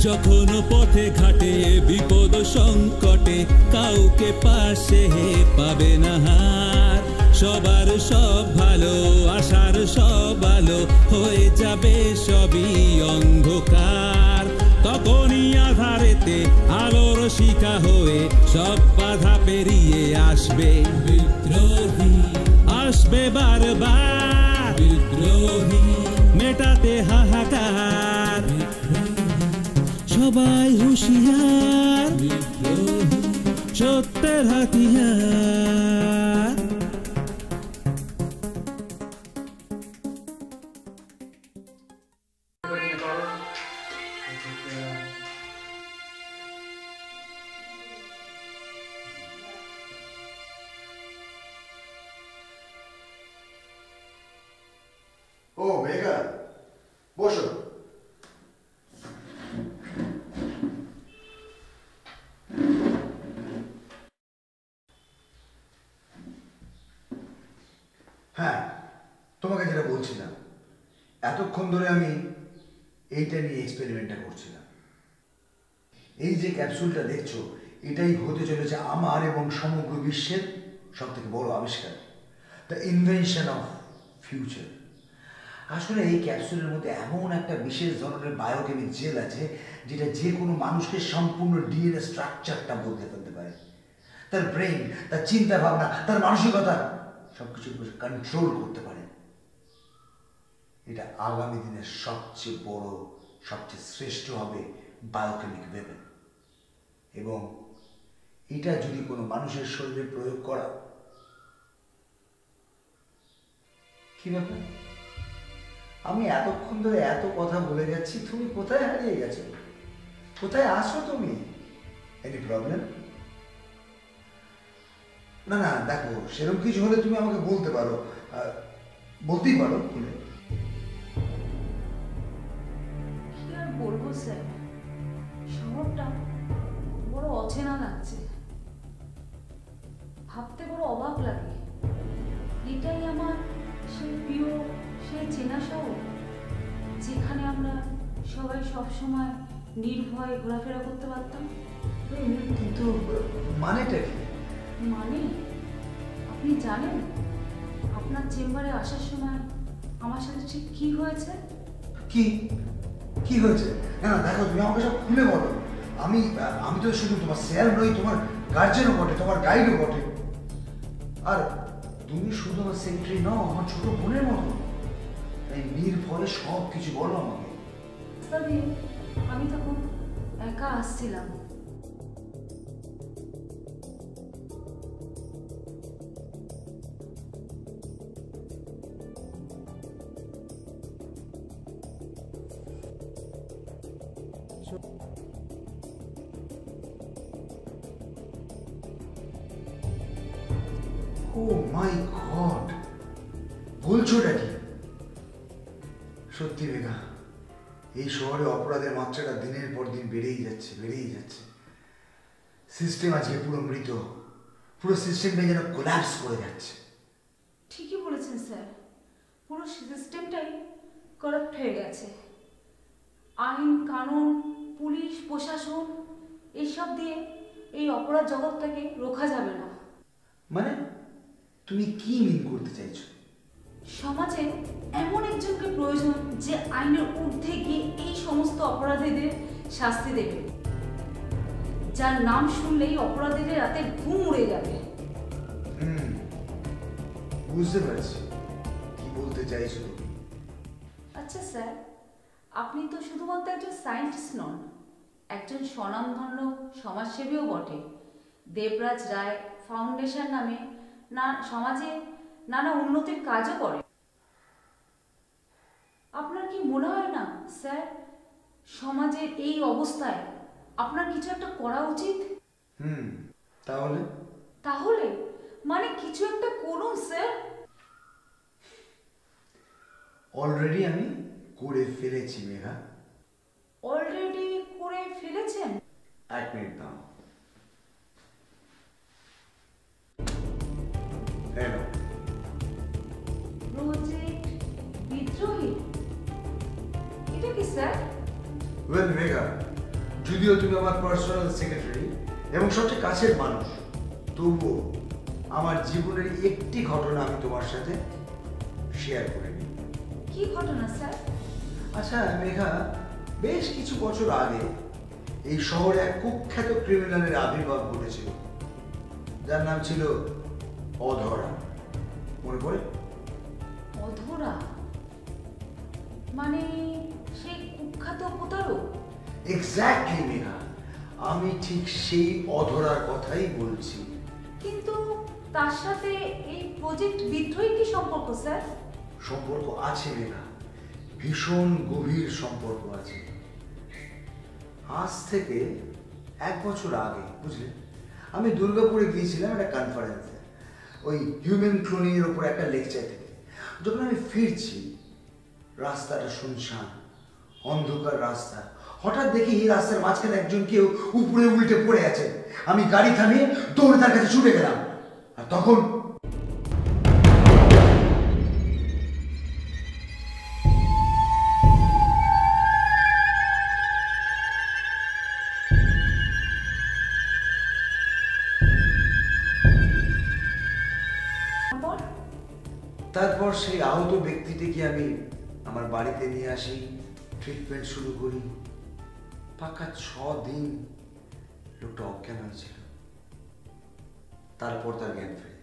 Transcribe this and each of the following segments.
যখন পথে ঘাটে বিপদ সংকটে কাউকে পাশে পাবে না হার। সবার সব ভালো, আশার সব আলো হয়ে যাবে সবই অন্ধকার। তখনই আধারেতে আলোর শিখা হয়ে সব বাধা পেরিয়ে আসবে বিদ্রোহী, আসবে বারবার বিদ্রোহী, মেটাতে হাহাকার। সবাই হুঁশিয়ার, সত্যের হাতিয়ার। ও মেঘা, বসো। হ্যাঁ, তোমাকে যেটা বলছিলাম, এতক্ষণ ধরে আমি এইটা নিয়ে এক্সপেরিমেন্টটা করছিলাম। এই যে ক্যাপসুলটা দেখছো, এটাই হতে চলেছে আমার এবং সমগ্র বিশ্বের সব থেকে বড় আবিষ্কার, দ্য ইনভেনশন অফ ফিউচার। আসলে এই ক্যাপসুলের মধ্যে এমন একটা বিশেষ ধরনের বায়োকেমিক জেল আছে যেটা যে কোনো মানুষকে সম্পূর্ণ ডিএনএ স্ট্রাকচারটা বদলে ফেলতে পারে। তার ব্রেন, তার চিন্তা ভাবনা, তার মানসিকতা সবকিছু কন্ট্রোল করতে পারে। এটা আগামী দিনের সবচেয়ে বড়, সবচেয়ে শ্রেষ্ঠ হবে বায়োকেমিক ওয়েপন। এবং এটা যদি কোনো মানুষের শরীরে প্রয়োগ করা, কি ব্যাপার? আমি এতক্ষণ ধরে এত কথা বলে যাচ্ছি, তুমি কোথায় হারিয়ে গেছো? কোথায় আসো তুমি? Any problem? না না, দেখো, সেরকম কিছু হলে তুমি আমাকে বলতে পারো, বলতেই পারো খুলে। কি আর বলবো স্যার, শহরটা বড় অচেনা লাগছে, ভাবতে বড় অবাক লাগে। এটাই আমার সেই প্রিয়, সেই চেনা শহর, যেখানে আমরা সবাই সবসময় নির্ভয়ে ঘোরাফেরা করতে পারতাম। কিন্তু মানেটা কি? মানে আপনি জানেন আপনার চেম্বারে আসার সময় আমার সাথে ঠিক কি হয়েছে? কি কি হয়েছে? না দেখো, তুমি আমাকে সব খুলে বলো। আমি তো শুধু তোমার স্যার নই, তোমার গার্জেনও বটে, তোমার গাইডও বটে। আর তুমি শুধু আমার সেক্রেটারি নও, আমার ছোট বোনের মতো। তাই নির্ভয়ে সব কিছু বলো আমাকে। আমি তখন একা আসছিলাম। ও মাই গড, বলছোটা কি? সত্যি মেঘা, এই শহরে অপরাধের মাত্রাটা দিনের পর দিন বেড়েই যাচ্ছে, বেড়েই যাচ্ছে। সিস্টেম আজকে পুরো মৃত, পুরো সিস্টেমটা যেন কোল্যাপস করে যাচ্ছে। ঠিকই বলেছেন স্যার, পুরো সিস্টেমটাই করাপ্ট হয়ে গেছে। আইন কানুন, পুলিশ প্রশাসন এইসব দিয়ে এই অপরাধ জগৎটাকে রোখা যাবে না। মানে তুমি কি মিন করতে চাইছো? সমাজে এমন একজনকে প্রয়োজন যে আইনের ঊর্ধ্বে গিয়ে এই সমস্ত অপরাধীদের শাস্তি দেবে, যার নাম শুনলেই অপরাধীদের রাতে ঘুম উড়ে যাবে। বুঝতে পারছি কি বলতে চাইছো তুমি। আচ্ছা স্যার, আপনি তো শুধুমাত্র একজন সায়েন্টিস্ট নন, একজন স্বনামধন্য সমাজসেবীও বটে। দেবরাজ রায় ফাউন্ডেশন নামে সমাজে নানা উন্নতির কাজও করে। আপনার কি মনে হয় না স্যার, সমাজের এই অবস্থায় আপনার কিছু একটা করা উচিত? তাহলে তাহলে মানে কিছু একটা করুন স্যার। অলরেডি আমি করে ফেলেছি মেঘা। অলরেডি করে ফেলেছেন? এক মিনিট দাও। প্রজেক্ট বিদ্রোহী, এটা কি স্যার? ওয়েল মেঘা, যদিও তুমি আমার পার্সোনাল সেক্রেটারি এবং সবচেয়ে কাছের মানুষ, তবুও আমার জীবনের একটি ঘটনা আমি তোমার সাথে শেয়ার করে নিই। কি ঘটনা স্যার? আচ্ছা মেঘা, বেশ কিছু বছর আগে এই শহরে এক কুখ্যাত ক্রিমিনালের আবির্ভাব ঘটেছিল, যার নাম ছিল অধরা। মনে পড়ে? অধরা মানে সেই কুখ্যাত প্রতারক? এক্স্যাক্টলি মেঘা, আমি ঠিক সেই অধরার কথাই বলছি। কিন্তু তার সাথে এই প্রজেক্ট বিদ্রোহী কি সম্পর্ক স্যার? সম্পর্ক আছে মেঘা, ভীষণ গভীর সম্পর্ক আছে। আজ থেকে 1 বছর আগে, বুঝলে, আমি দুর্গাপুরে গিয়েছিলাম একটা কনফারেন্সে, ওই হিউম্যান ক্লোনিং এর উপর একটা লেকচার থেকে। যখন আমি ফিরছি, রাস্তাটা শুনশান, অন্ধকার রাস্তা। হঠাৎ দেখি এই রাস্তার মাঝখানে একজন কেউ উপরে উল্টে পড়ে আছে। আমি গাড়ি থামিয়ে দৌড়ে তার কাছে ছুটে গেলাম, আর তখন তারপর সেই আহত ব্যক্তিটিকে আমি আমার বাড়িতে নিয়ে আসি, ট্রিটমেন্ট শুরু করি। পাকা 6 দিন লোকটা অজ্ঞান হয়েছিল, তারপর তার জ্ঞান ফেরে।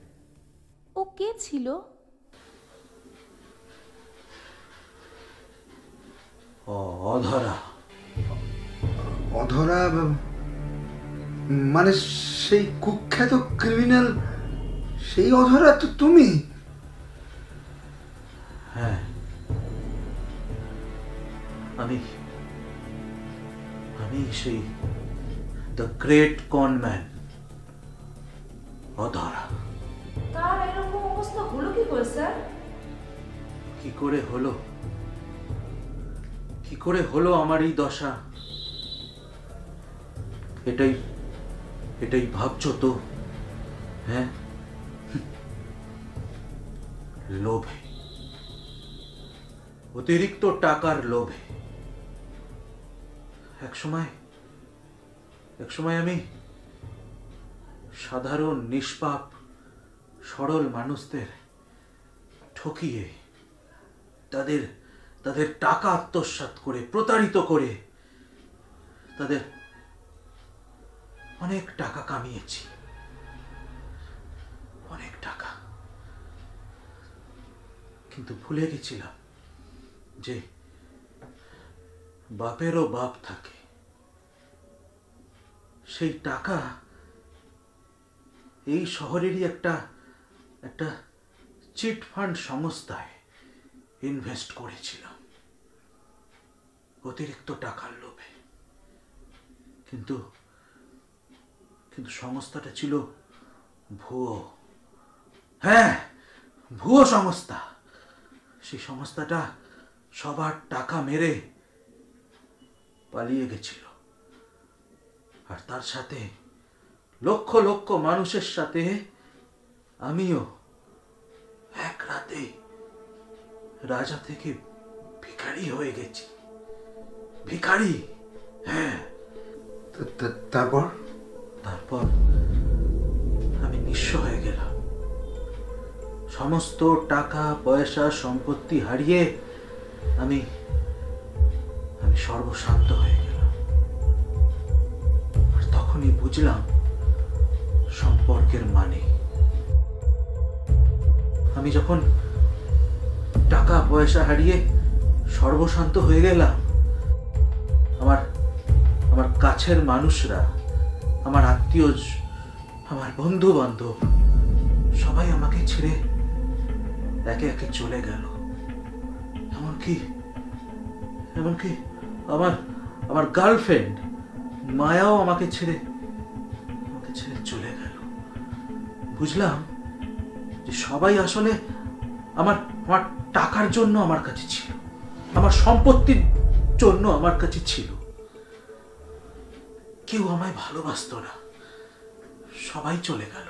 ও কে ছিল? অধরা। অধরা মানে সেই কুখ্যাত ক্রিমিনাল, সেই অধরা তো তুমি? হ্যাঁ, আমি সেই দ্য গ্রেট কনম্যান অধরা। তার এরকম অবস্থা হলো কি করে স্যার? কি করে হলো আমার এই দশা? এটাই ভাবছো তো? হ্যাঁ, লোভে, অতিরিক্ত টাকার লোভে। এক সময় আমি সাধারণ নিষ্পাপ সরল মানুষদের ঠকিয়ে তাদের টাকা আত্মসাৎ করে, প্রতারিত করে তাদের অনেক টাকা কামিয়েছি, অনেক টাকা। কিন্তু ভুলে গেছিলাম যে বাপেরও বাপ থাকে। সেই টাকা এই শহরেরই একটা চিট ফান্ড সংস্থায় ইনভেস্ট করেছিলাম অতিরিক্ত টাকার লোভে। কিন্তু সংস্থাটা ছিল ভুয়ো। হ্যাঁ, ভুয়ো সংস্থা। সেই সংস্থাটা সবার টাকা মেরে পালিয়ে গেছিল, আর তার সাথে লক্ষ লক্ষ মানুষের সাথে আমিও এক রাতে রাজা থেকে ভিখারি হয়ে গেছি। ভিখারি, হ্যাঁ। তারপর আমি নিঃস্ব হয়ে গেলাম। সমস্ত টাকা পয়সা সম্পত্তি হারিয়ে আমি সর্বশান্ত হয়ে গেলাম। আর তখনই বুঝলাম সম্পর্কের মানে। আমি যখন টাকা পয়সা হারিয়ে সর্বশান্ত হয়ে গেলাম, আমার কাছের মানুষরা, আমার আত্মীয়, আমার বন্ধু বান্ধব সবাই আমাকে ছেড়ে একে একে চলে গেল। এমনকি আমার গার্লফ্রেন্ড মায়াও আমাকে ছেড়ে চলে গেল। বুঝলাম যে সবাই আসলে আমার টাকার জন্য আমার কাছে ছিল, আমার সম্পত্তির জন্য আমার কাছে ছিল। কেউ আমায় ভালোবাসতো না, সবাই চলে গেল।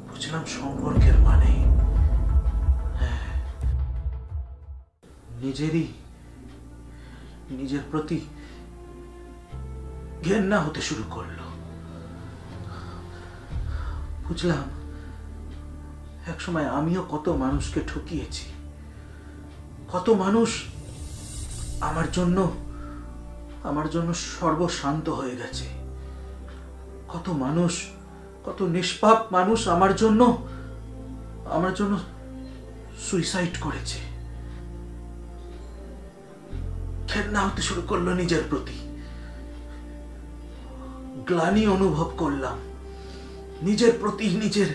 বুঝলাম সম্পর্কের মানে। হ্যাঁ, নিজের প্রতি ঘেন্না হতে শুরু করলো। বুঝলাম একসময় আমিও কত মানুষকে ঠকিয়েছি, কত মানুষ আমার জন্য সর্বশান্ত হয়ে গেছে, কত মানুষ, কত নিষ্পাপ মানুষ আমার জন্য সুইসাইড করেছে। ঘেন্না হতে শুরু করলো নিজের প্রতি, গ্লানি অনুভব করলাম, নিজের প্রতি নিজের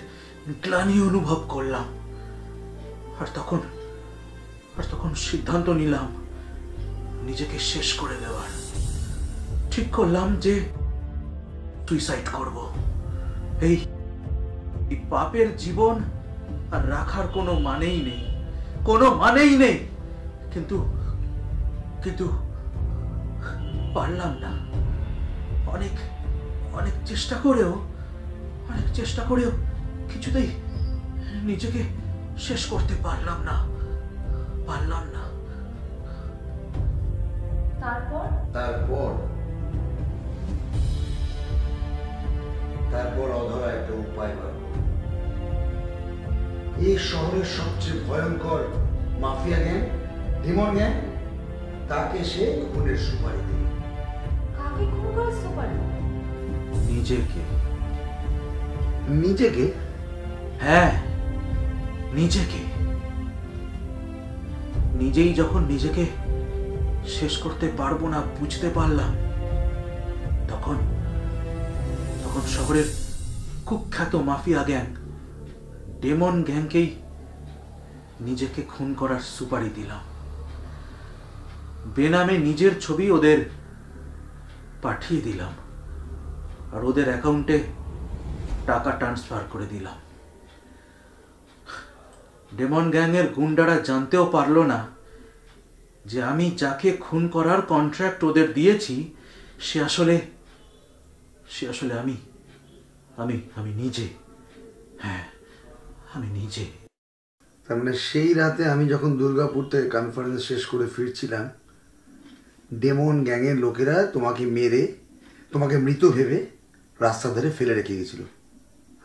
গ্লানি অনুভব করলাম। আর তখন সিদ্ধান্ত নিলাম নিজেকে শেষ করে দেওয়ার। ঠিক করলাম যে সুইসাইড করব। এই পাপের জীবন আর রাখার কোনো মানেই নেই, কিন্তু পারলাম না। অনেক চেষ্টা করেও কিছুতেই নিজেকে শেষ করতে পারলাম না। তারপর অধরা একটা উপায় বার করল। এই শহরের সবচেয়ে ভয়ঙ্কর মাফিয়া গ্যাং, ডেমন গ্যাং, তাকে সে খুনের সুপারি দিল। কাকে খুন করে সুপারি? নিজেকে? হ্যাঁ, নিজেকে। নিজেই যখন নিজেকে শেষ করতে পারবো না বুঝতে পারলাম, তখন শহরের কুখ্যাত মাফিয়া গ্যাং, ডেমন গ্যাংকেই নিজেকে খুন করার সুপারি দিলাম। বেনামে নিজের ছবি ওদের পাঠিয়ে দিলাম, আর ওদের অ্যাকাউন্টে টাকা ট্রান্সফার করে দিলাম। ডেমন গ্যাংয়ের গুন্ডারা জানতেও পারলো না যে আমি যাকে খুন করার কন্ট্রাক্ট ওদের দিয়েছি সে আসলে আমি নিজে। হ্যাঁ, আমি নিজে। তার মানে সেই রাতে আমি যখন দুর্গাপুর থেকে কনফারেন্স শেষ করে ফিরছিলাম, ডেমন গ্যাংয়ের লোকেরা তোমাকে মেরে, তোমাকে মৃত ভেবে রাস্তা ধারে ফেলে রেখে গেছিল,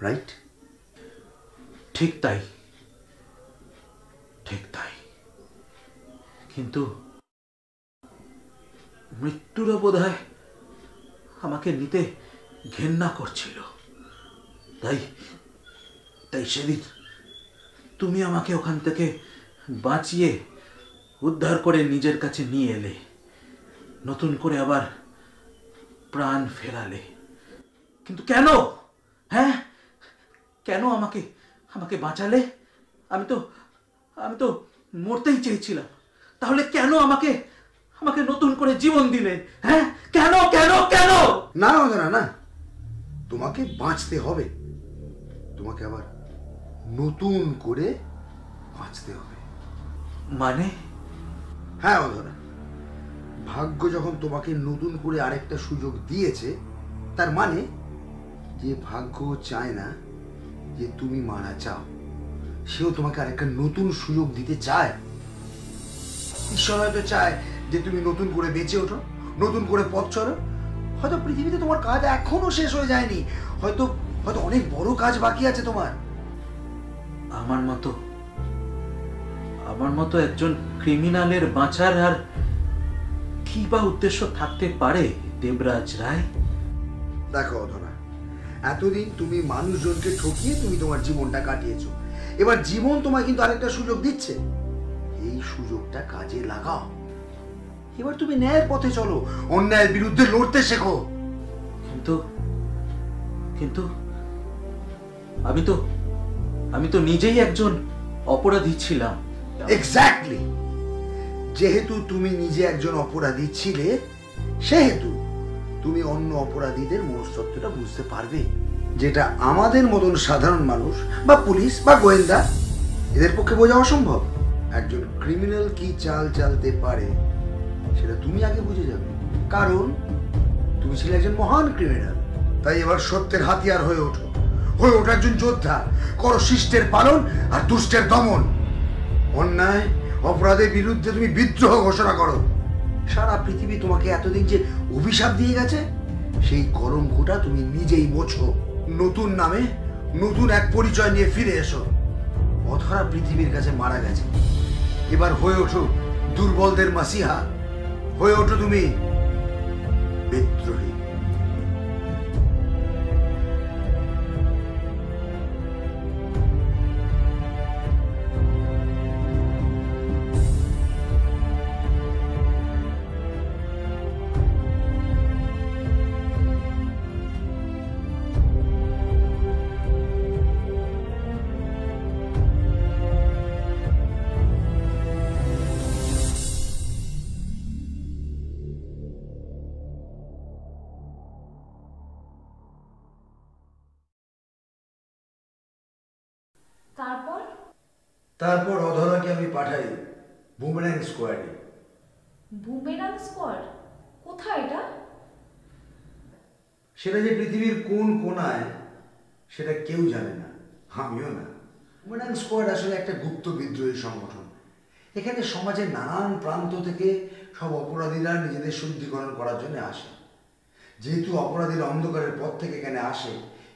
রাইট? ঠিক তাই। কিন্তু মৃত্যুরও বোধহয় আমাকে নিতে ঘেন্না করছিল। তাই সেদিন তুমি আমাকে ওখান থেকে বাঁচিয়ে উদ্ধার করে নিজের কাছে নিয়ে এলে, নতুন করে আবার প্রাণ ফেরালে। কিন্তু কেন? হ্যাঁ, কেন আমাকে বাঁচালে? আমি তো মরতেই চেয়েছিলাম। তাহলে কেন আমাকে নতুন করে জীবন দিলে? হ্যাঁ, কেন? না, তোমাকে বাঁচতে হবে, তোমাকে আবার নতুন করে বাঁচতে হবে। মানে? হ্যাঁ অধরা, ভাগ্য যখন তোমাকে নতুন করে আরেকটা সুযোগ দিয়েছে, তার মানে যে ভাগ্য চায় না যে তুমি মারা যাও, সেও তোমাকে আরেকটা নতুন সুযোগ দিতে চায়। ঈশ্বর হয়তো চায় যে তুমি নতুন করে বেঁচে ওঠো, নতুন করে পথ চলো। হয়তো পৃথিবীতে তোমার কাজ এখনো শেষ হয়ে যায়নি, হয়তো অনেক বড় কাজ বাকি আছে তোমার। আমার মতো একজন ক্রিমিনালের বাঁচার আর কি বা উদ্দেশ্য থাকতে পারে দেবরাজ রায়? দেখো অধরা, এতদিন তুমি মানুষজনকে ঠকিয়ে তুমি তোমার জীবনটা কাটিয়েছো। এবার জীবন তোমায় কিন্তু আরেকটা সুযোগ দিচ্ছে, এই সুযোগটা কাজে লাগাও। এবার তুমি ন্যায়ের পথে চলো, অন্যায়ের বিরুদ্ধে লড়তে শেখো। কিন্তু আমি তো নিজেই একজন অপরাধী ছিলাম। এক্স্যাক্টলি, যেহেতু তুমি নিজে একজন অপরাধী ছিলে, সেহেতু তুমি অন্য অপরাধীদের মনস্তত্ত্বটা বুঝতে পারবে, যেটা আমাদের মতন সাধারণ মানুষ বা পুলিশ বা গোয়েন্দা এদের পক্ষে বোঝা অসম্ভব। একজন ক্রিমিনাল কি চাল চালতে পারে সেটা তুমি আগে বুঝে যাবে, কারণ তুমি ছিলে একজন মহান ক্রিমিনাল। তাই এবার সত্যের হাতিয়ার হয়ে ওঠো একজন যোদ্ধা। করো শিষ্টের পালন আর দুষ্টের দমন। অন্যায় অপরাধের বিরুদ্ধে তুমি বিদ্রোহ ঘোষণা করো। সারা পৃথিবী তোমাকে এতদিন যে অভিশাপ দিয়ে গেছে, সেই কলঙ্কটা তুমি নিজেই মোছো। নতুন নামে নতুন এক পরিচয় নিয়ে ফিরে এসো। অধরা পৃথিবীর কাছে মারা গেছে, এবার হয়ে ওঠো দুর্বলদের মাসিহা, হয়ে ওঠো তুমি বিদ্রোহী। তারপর অধরাকে আমি পাঠাই বুমেরাং স্কোয়াডে। বুমেরাং স্কোয়াড কোথায় এটা? সেটা যে পৃথিবীর কোন কোনায় সেটা কেউ জানে না, আমিও না। বুমেরাং স্কোয়াড আসলে একটা গুপ্ত বিদ্রোহী সংগঠন। এখানে সমাজের নানান প্রান্ত থেকে সব অপরাধীরা নিজেদের শুদ্ধিকরণ করার জন্য আসে। যেহেতু অপরাধীরা অন্ধকারের পথ থেকে এখানে আসে,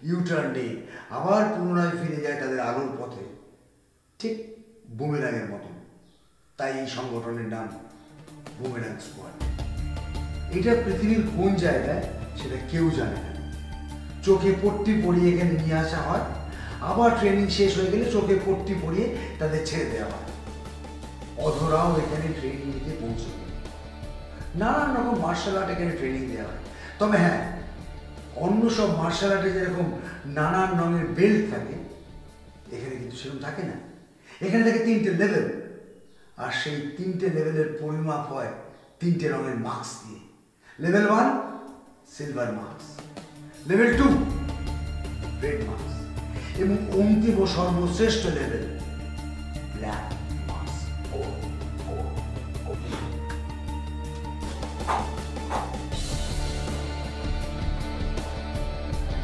ইউটার্ন নিয়ে আবার পুনরায় ফিরে যায় তাদের আলোর পথে, ঠিক বুমেরাংয়ের মতো। তাই এই সংগঠনের নাম বুমেরাং স্কোয়াড। এটা পৃথিবীর কোন জায়গায় সেটা কেউ জানে না। চোখে পট্টি পরিয়ে এখানে নিয়ে আসা হয়, আবার ট্রেনিং শেষ হয়ে গেলে চোখে পট্টি পরিয়ে তাদের ছেড়ে দেওয়া হয়। অধরাও এখানে ট্রেনিং নিতে পৌঁছবে। নানান রকম মার্শাল আর্ট এখানে ট্রেনিং দেওয়া হয়। তবে হ্যাঁ, অন্য সব মার্শাল আর্টে যেরকম নানান রঙের বেল্ট থাকে, এখানে কিন্তু সেরকম থাকে না। এখানে থাকে 3টে লেভেল, আর সেই 3টে লেভেলের পরিমাপ হয় 3টে রঙের মার্কস দিয়ে। Level 1 silver marks, level 2 red marks, এবং অন্তিম ও সর্বশ্রেষ্ঠ লেভেল ব্ল্যাক মার্কস।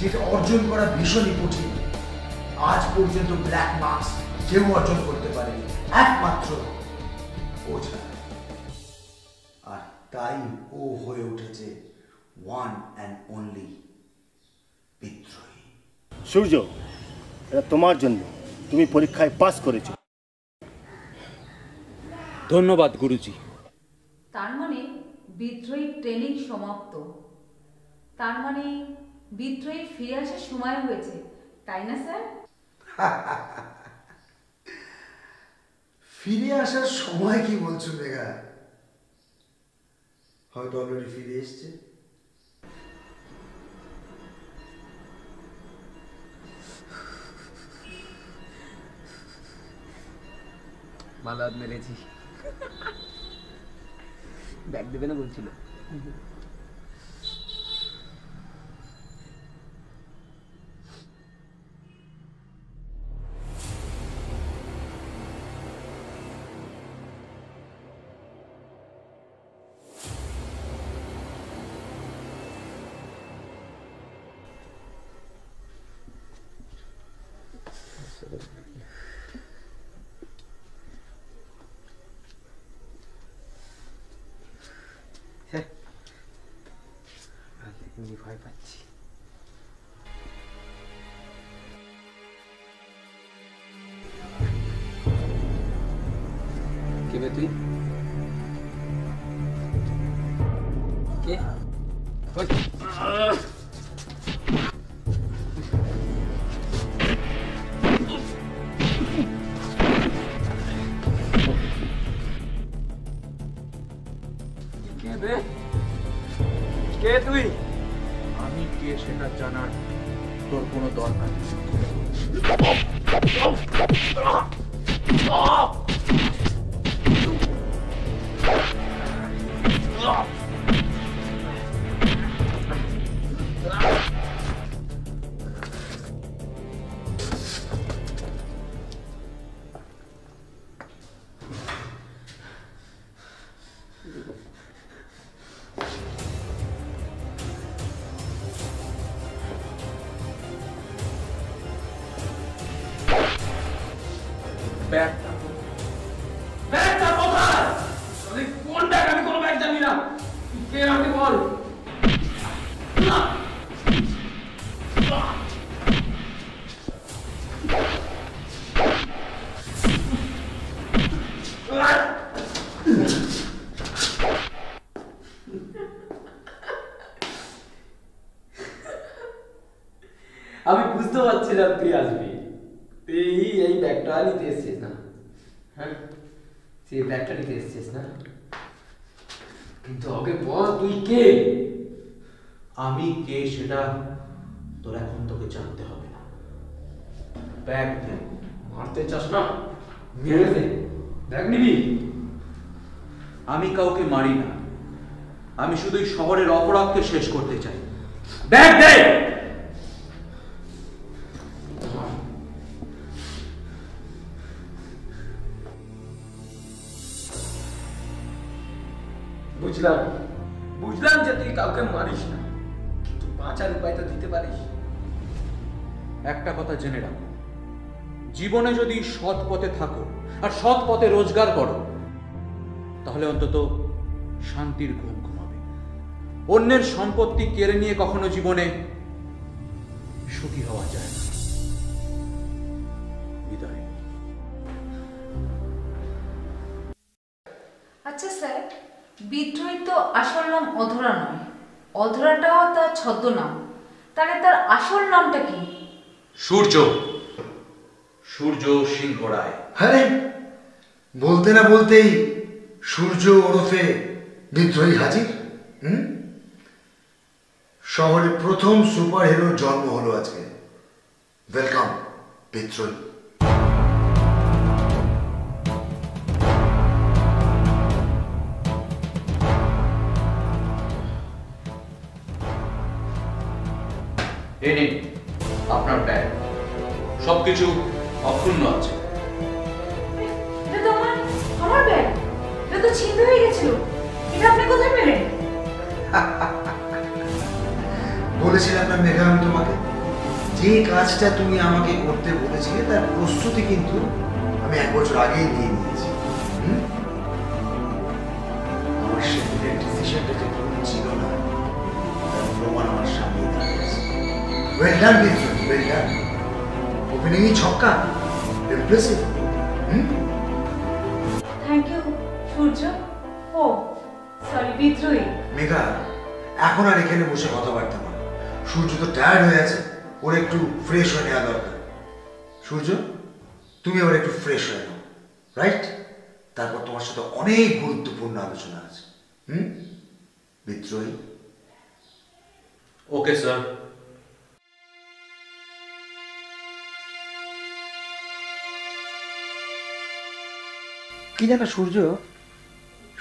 যেটা অর্জন করা ভীষণই কঠিন। আজ পর্যন্ত ব্ল্যাক মার্কস কেউ অর্জন করতে পারেনি, একমাত্র ও ছাড়া। আর তাই ও হয়ে উঠেছে ওয়ান অ্যান্ড অনলি বিদ্রোহী। সূর্য, এটা তোমার জন্য, তুমি পরীক্ষায় পাস করেছো। ধন্যবাদ গুরুজি। তার মানে বিদ্রোহী ট্রেনিং সমাপ্ত। তার মানে বিদ্রোহী ফিরে আসার সময় হয়েছে, তাই না স্যার? ফিরে আসার সময় কি বলছো মেঘা? হয়তো অলরেডি ফিরে এসছে। ভালো হাত মেরেছি। ব্যাগ দেবে না বলছিল। ভয় পাচ্ছি। কে বে তুই? কে? কে বে? কে তুই? আমি কে সেটা জানার তোর কোনো দরকার নেই। ব্যাগটা কোথায়? কোন ব্যাগ? আমি কোনো ব্যাগ জানি না। আমি বুঝতে পারছিলাম তুই আসবি। তুই এই ব্যাগটা নিতে এসছিস না? হ্যাঁ, তুই ব্যাগটা নিতে এসছিস না? কিন্তু ওকে বল তুই কে? আমি কে সেটা তোর এখন তোকে জানতে হবে না। ব্যাগ দে। মারতে চাস না? মেরে দে। ব্যাগ নিবি? আমি কাউকে মারি না, আমি শুধুই শহরের অপরাধকে শেষ করতে চাই। ব্যাগ দে। বুঝলাম যে তুই কাউকে মারিস না, কিন্তু বাঁচার উপায় তো দিতে পারিস। একটা কথা জেনে রাখো, জীবনে যদি সৎ পথে থাকো আর সৎ পথে রোজগার করো, তাহলে অন্তত শান্তির ঘুম ঘুমাবে। অন্যের সম্পত্তি কেড়ে নিয়ে কখনো জীবনে সুখী হওয়া যায় না। বিদায়। আচ্ছা স্যার, বিদ্রোহী তো আসল নাম অধরা নয়, অধরাটাও তার ছদ্মনাম, তাহলে তার আসল নামটা কি? সূর্য, সূর্য সিংহ রায়। আরে বলতে না বলতেই সূর্য ওরফে বিদ্রোহী হাজির। শহরে প্রথম সুপার হিরোর জন্ম হলো আজকে। ওয়েলকাম বিদ্রোহী। এই নিন আপনার ব্যাগ, সবকিছু অক্ষুণ্ণ আছে। এটা তো আমার ব্যাগ, এটা তো ছিন্ন হয়ে গেছিল। এটা আপনি কোথায় পেলেন? বলেছিলাম না মেঘা, আমি তোমাকে যে কাজটা তুমি আমাকে করতে বলেছিলে তার প্রস্তুতি কিন্তু আমি 1 বছর আগেই নিয়ে নিয়েছি। আমার সেদিনের ডিসিশনটা যে ভুল ছিল না তার প্রমাণ আমার সামনে দাঁড়িয়েছে। ওয়েল ডান বিদ্রোহী, ওয়েল ডান। ওপেনিংই ছক্কা, impressive. Thank you Surya. Oh sorry Bidrohi. Megha, এখন আর এখানে বসে কথাবার্তা না। সূর্য তো টায়ার্ড হয়ে আছে, ওর একটু ফ্রেশ হয়ে নেওয়া দরকার। সূর্য, তুমি আবার একটু ফ্রেশ হয়ে নাও, রাইট? তারপর তোমার সাথে অনেক গুরুত্বপূর্ণ আলোচনা আছে। বিদ্রোহী। Okay sir. কি জানো সূর্য,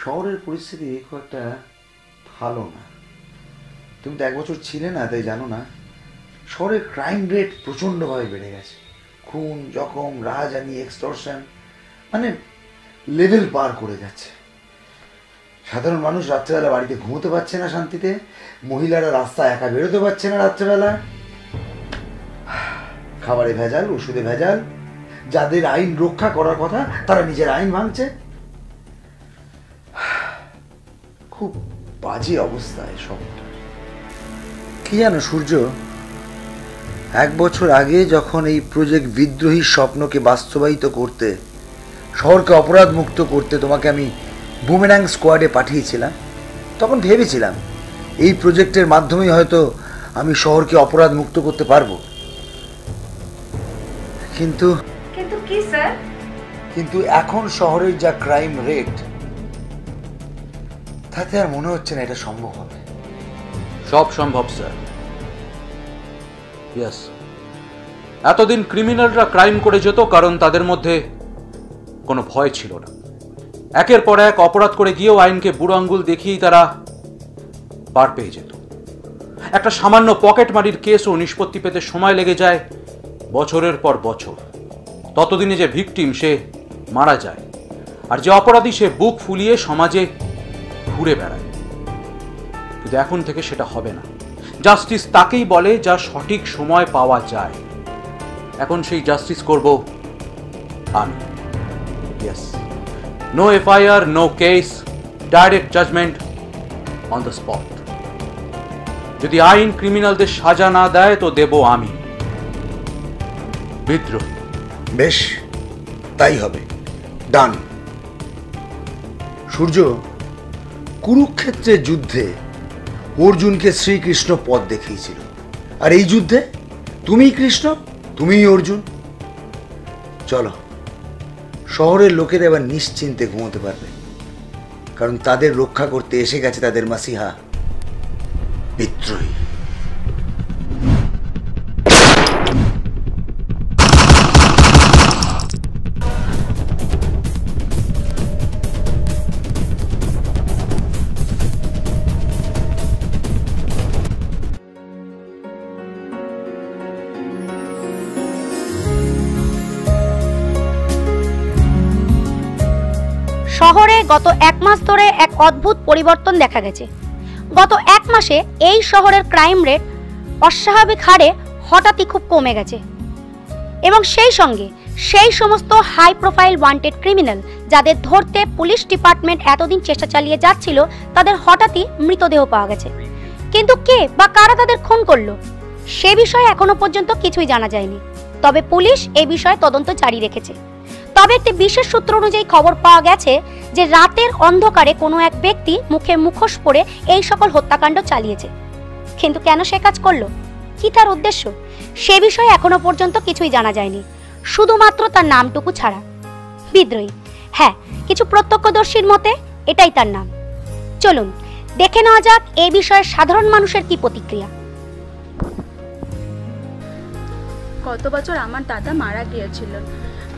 শহরের পরিস্থিতি খুব একটা ভালো না। তুমি তো 1 বছর ছিলে না, তাই জানো না। শহরের ক্রাইম রেট প্রচণ্ডভাবে বেড়ে গেছে। খুন, জখম, রাহাজানি, এক্সটর্শন, মানে লেভেল পার করে যাচ্ছে। সাধারণ মানুষ রাত্রেবেলা বাড়িতে ঘুমোতে পারছে না শান্তিতে, মহিলারা রাস্তায় একা বেরোতে পারছে না রাত্রেবেলা। খাবারে ভেজাল, ওষুধে ভেজাল। যাদের আইন রক্ষা করার কথা তারা নিজের আইন ভাঙছে। খুব বাজে অবস্থায় শহরটা। কি জানো সূর্য, 1 বছর আগে যখন এই প্রজেক্ট বিদ্রোহীর স্বপ্নকে বাস্তবায়িত করতে, শহরকে অপরাধ মুক্ত করতে তোমাকে আমি বুমেরাং স্কোয়াডে পাঠিয়েছিলাম, তখন ভেবেছিলাম এই প্রজেক্টের মাধ্যমেই হয়তো আমি শহরকে অপরাধ মুক্ত করতে পারবো। কিন্তু কি স্যার? কিন্তু এখন শহরের যা ক্রাইম রেট, তাতে আর মনে হচ্ছে না এটা সম্ভব হবে। সব সম্ভব স্যার। ইয়েস, এতদিন ক্রিমিনালরা ক্রাইম করে যেত কারণ তাদের মধ্যে কোনো ভয় ছিল না। একের পর এক অপরাধ করে গিয়েও আইনকে বুড়ো আঙ্গুল দেখিয়েই তারা পার পেয়ে যেত। একটা সামান্য পকেট মারির কেসও নিষ্পত্তি পেতে সময় লেগে যায় বছরের পর বছর। ততদিনে যে ভিকটিম সে মারা যায়, আর যে অপরাধী সে বুক ফুলিয়ে সমাজে ঘুরে বেড়ায়। কিন্তু এখন থেকে সেটা হবে না। জাস্টিস তাকেই বলে যা সঠিক সময় পাওয়া যায়। এখন সেই জাস্টিস করব আমি। Yes, no FIR, no case, direct judgement on the spot. যদি আইন ক্রিমিনালদের সাজা না দেয় তো দেব আমি। বিদ্রোহ। বেশ, তাই হবে। ডান। সূর্য, কুরুক্ষেত্রের যুদ্ধে অর্জুনকে শ্রীকৃষ্ণ পথ দেখিয়েছিল, আর এই যুদ্ধে তুমিই কৃষ্ণ, তুমিই অর্জুন। চলো, শহরের লোকেরা এবার নিশ্চিন্তে ঘুমোতে পারবে, কারণ তাদের রক্ষা করতে এসে গেছে তাদের মাসিহা বিদ্রোহী। শহরে গত 1 মাস ধরে এক অদ্ভুত পরিবর্তন দেখা গেছে। গত 1 মাসে এই শহরের ক্রাইম রেট অস্বাভাবিক হারে হঠাৎই খুব কমে গেছে, এবং সেই সঙ্গে সেই সমস্ত হাই প্রোফাইল ওয়ান্টেড ক্রিমিনাল যাদের ধরতে পুলিশ ডিপার্টমেন্ট এতদিন চেষ্টা চালিয়ে যাচ্ছিল, তাদের হঠাৎই মৃতদেহ পাওয়া গেছে। কিন্তু কে বা কারা তাদের খুন করলো সে বিষয়ে এখনো পর্যন্ত কিছুই জানা যায়নি। তবে পুলিশ এই বিষয়ে তদন্ত জারি রেখেছে। তবে একটি বিশেষ সূত্র অনুযায়ী খবর পাওয়া গেছে যে রাতের অন্ধকারে কোনো এক ব্যক্তি মুখে মুখোশ পরে এই সকল হত্যাকাণ্ড চালিয়েছে। কিন্তু কেন সে কাজ করলো, কি তার উদ্দেশ্য, সে বিষয়ে এখনো পর্যন্ত কিছুই জানা যায়নি, শুধুমাত্র তার নামটুকু ছাড়া, বিদ্রোহী। হ্যাঁ, কিছু প্রত্যক্ষদর্শীর মতে এটাই তার নাম। চলুন দেখে নেওয়া যাক এই বিষয়ে সাধারণ মানুষের কি প্রতিক্রিয়া। গত বছর আমার দাদা মারা গিয়েছিলেন।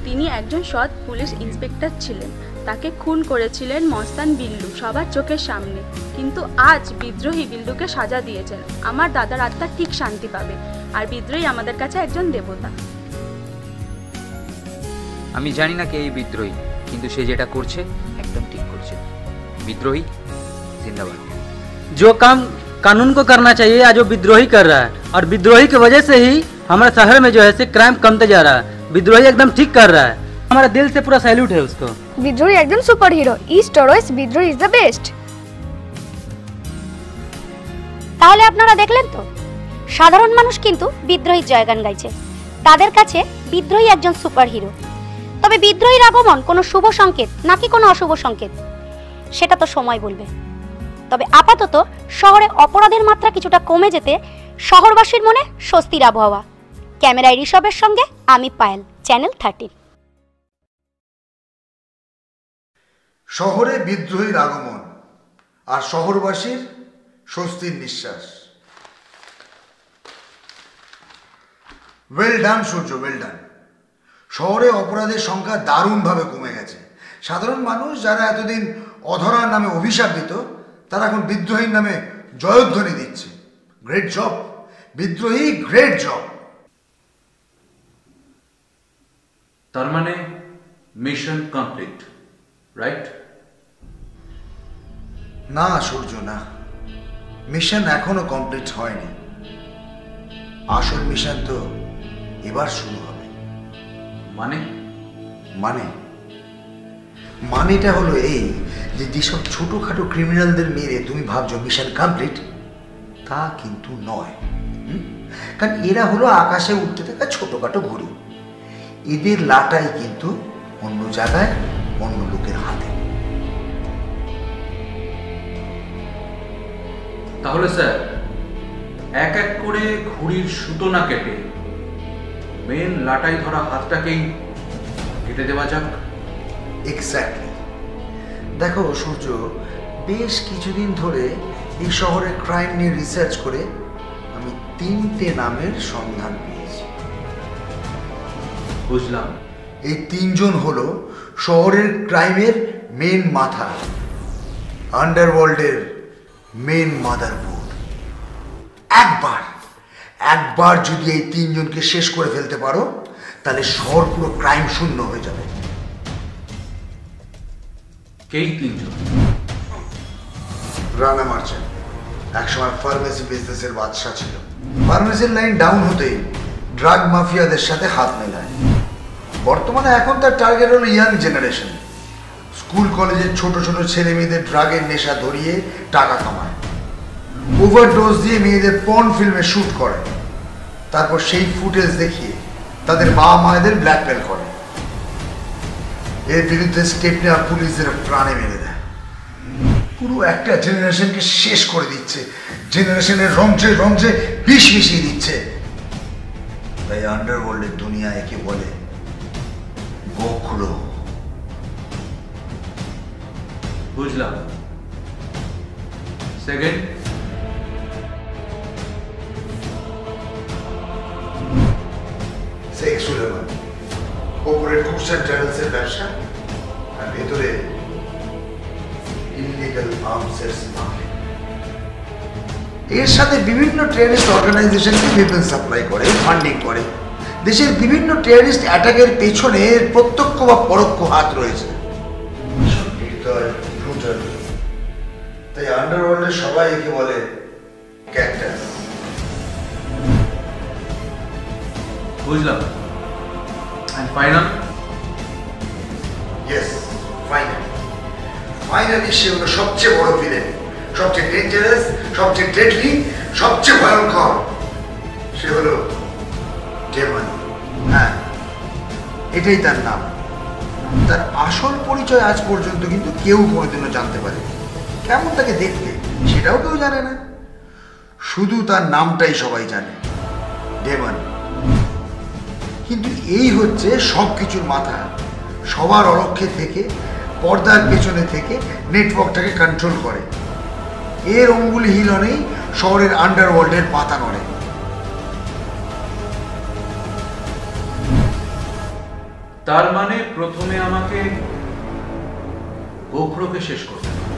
তিনি একজন সৎ পুলিশ ইন্সপেক্টর ছিলেন। তাকে খুন করেছিলেন মস্তান বিল্লু সবার চোখের সামনে। কিন্তু আজ বিদ্রোহী বিল্লুকে সাজা দিয়েছেন। আমার দাদার আত্মা ঠিক শান্তি পাবে, আর বিদ্রোহী আমাদের কাছে একজন দেবতা। আমি জানি না কে এই বিদ্রোহী, কিন্তু সে যেটা করছে একদম ঠিক করছে। বিদ্রোহী जिंदाबाद। जो काम कानून को करना चाहिए आज वो विद्रोही कर रहा है, और विद्रोही की वजह से ही हमारे शहर में जो है क्राइम कमते जा रहा है। विद्रोही एकदम ठीक कर रहा है, हमारा दिल से पूरा सैल्यूट है उसको। विद्रोही एकदम सुपर हिरो, ईस्ट और वेस्ट विद्रोही इज द बेस्ट। তাহলে আপনারা দেখলেন তো, সাধারণ মানুষ কিন্তু বিদ্রোহীর জয়গান গাইছে। তাদের কাছে বিদ্রোহী একজন সুপার হিরো। তবে বিদ্রোহীর আগমন কোনো শুভ সংকেত নাকি কোনো অশুভ সংকেত, সেটা তো সময় বলবে। তবে আপাতত শহরে অপরাধের মাত্রা কিছুটা কমে যেতে শহরবাসীর মনে স্বস্তির আবহাওয়া। ক্যামেরায় ঋষভের সঙ্গে আমি পায়েল, চ্যানেল 13। শহরে বিদ্রোহীর আগমন আর শহরবাসীর স্বস্তির নিঃশ্বাস। ওয়েল ডান সূর্য, ওয়েল ডান। শহরে অপরাধের সংখ্যা দারুণভাবে কমে গেছে। সাধারণ মানুষ যারা এতদিন অধরার নামে অভিশাপ দিত, তারা এখন বিদ্রোহীর নামে জয়ধ্বনি দিচ্ছে। গ্রেট জব বিদ্রোহী, গ্রেট জব। তার মানে মিশন কমপ্লিট, রাইট? না সূর্য, না, মিশন এখনো কমপ্লিট হয়নি। আসল মিশন তো এবার শুরু হবে। মানেটা হলো এই যে যেসব ছোটখাটো ক্রিমিনালদের মেরে তুমি ভাবছো মিশন কমপ্লিট, তা কিন্তু নয়। কারণ এরা হলো আকাশে উঠতে থাকা ছোটখাটো ঘুড়ি। এদের লাটাই কিন্তু অন্য জায়গায়, অন্য লোকের হাতে। তাহলে স্যার এক এক করে ঘুড়ির সুতো না কেটে মেন লাটাই ধরা হাতটাকেই কেটে দেওয়া যাক। এক্স্যাক্টলি। দেখো সূর্য, বেশ কিছুদিন ধরে এই শহরের ক্রাইম নিয়ে রিসার্চ করে আমি 3টে নামের সন্ধান পেয়েছি। বুঝলাম। এই 3 জন হলো শহরের ক্রাইমের মেন মাথা, আন্ডারওয়ার্ল্ডের মেন মাদারবোর্ড। একবার যদি এই 3 জনকে শেষ করে ফেলতে পারো, তাহলে শহর পুরো ক্রাইম শূন্য হয়ে যাবে। কে 3 জন? রানা মার্চেন্ট একসময় ফার্মেসি বিজনেসের বাদশা ছিল। ফার্মেসির লাইন ডাউন হতেই ড্রাগ মাফিয়াদের সাথে হাত মেলায়। বর্তমানে এখন তার টার্গেট হলো ইয়াং জেনারেশন। স্কুল কলেজের ছোট ছোট ছেলে মেয়েদের ড্রাগের নেশা ধরিয়ে টাকা কামায়, ওভারডোজ দিয়ে মেয়েদের পর্ন ফিল্মে শ্যুট করে, তারপর সেই ফুটেজ দেখিয়ে তাদের মা মায়েদের ব্ল্যাকমেল করে। এর বিরুদ্ধে স্টেপ নেওয়া পুলিশদের প্রাণে মেরে দেয়। পুরো একটা জেনারেশনকে শেষ করে দিচ্ছে, জেনারেশনের রঞ্জে রঞ্জে বিষ মিশিয়ে দিচ্ছে। তাই আন্ডারওয়ার্ল্ডের দুনিয়া একে বলে গোখরো। বুঝলাম। সেকেন্ড, শেখ সুলেমান, ওপরে ট্যুরস অ্যান্ড ট্রাভেলসের ব্যবসা, আর ভেতরে ইলিগাল আর্মসের স্মাগলিং। এর সাথে বিভিন্ন টেররিস্ট অর্গানাইজেশনকে ওয়েপন সাপ্লাই করে, ফান্ডিং করে। দেশের বিভিন্ন টেররিস্ট অ্যাটাকের পেছনে প্রত্যক্ষ বা পরোক্ষ হাত রয়েছে। তাই আন্ডারওয়ার্ল্ডের সবাই একে বলে ক্যাক্টাস। বুঝলাম। And final? Yes, final. Finally সে হলো সবচেয়ে বড় ভিলেন, সবচেয়ে ডেঞ্জারাস, সবচেয়ে ডেডলি, সবচেয়ে ভয়ঙ্কর। সে হলো ডেমন। হ্যাঁ, এটাই তার নাম। তার আসল পরিচয় আজ পর্যন্ত কিন্তু কেউ কোনোদিনও জানতে পারে। কেমন তাকে দেখতে সেটাও কেউ জানে না, শুধু তার নামটাই সবাই জানে, ডেমন। কিন্তু এই হচ্ছে সব কিছুর মাথা। সবার অলক্ষ্যে থেকে, পর্দার পেছনে থেকে নেটওয়ার্কটাকে কন্ট্রোল করে। এর অঙ্গুলি হিলনেই শহরের আন্ডারওয়ার্ল্ডের পাতা নড়ে। তার মানে প্রথমে আমাকে গোখরোকে শেষ করতে হবে।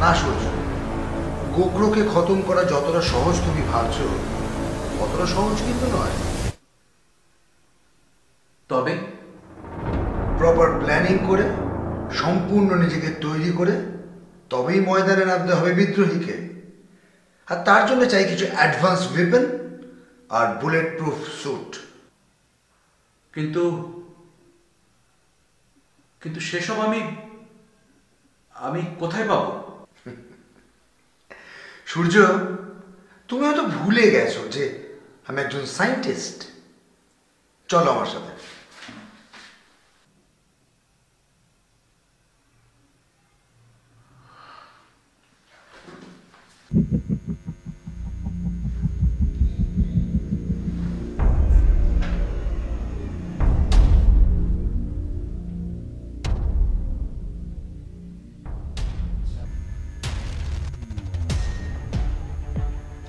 না সূর্য, গোখরোকে খতম করা যতটা সহজ তুমি ভাবছো অতটা সহজ কিন্তু নয়। তবে প্রপার প্ল্যানিং করে, সম্পূর্ণ নিজেকে তৈরি করে তবেই ময়দানে নামতে হবে বিদ্রোহীকে। আর তার জন্য চাই কিছু অ্যাডভান্স ওয়েপন আর বুলেট প্রুফ স্যুট। কিন্তু কিন্তু সেসব আমি কোথায় পাবো? সূর্য, তুমি হয়তো ভুলে গেছো যে আমি একজন সায়েন্টিস্ট। চলো আমার সাথে।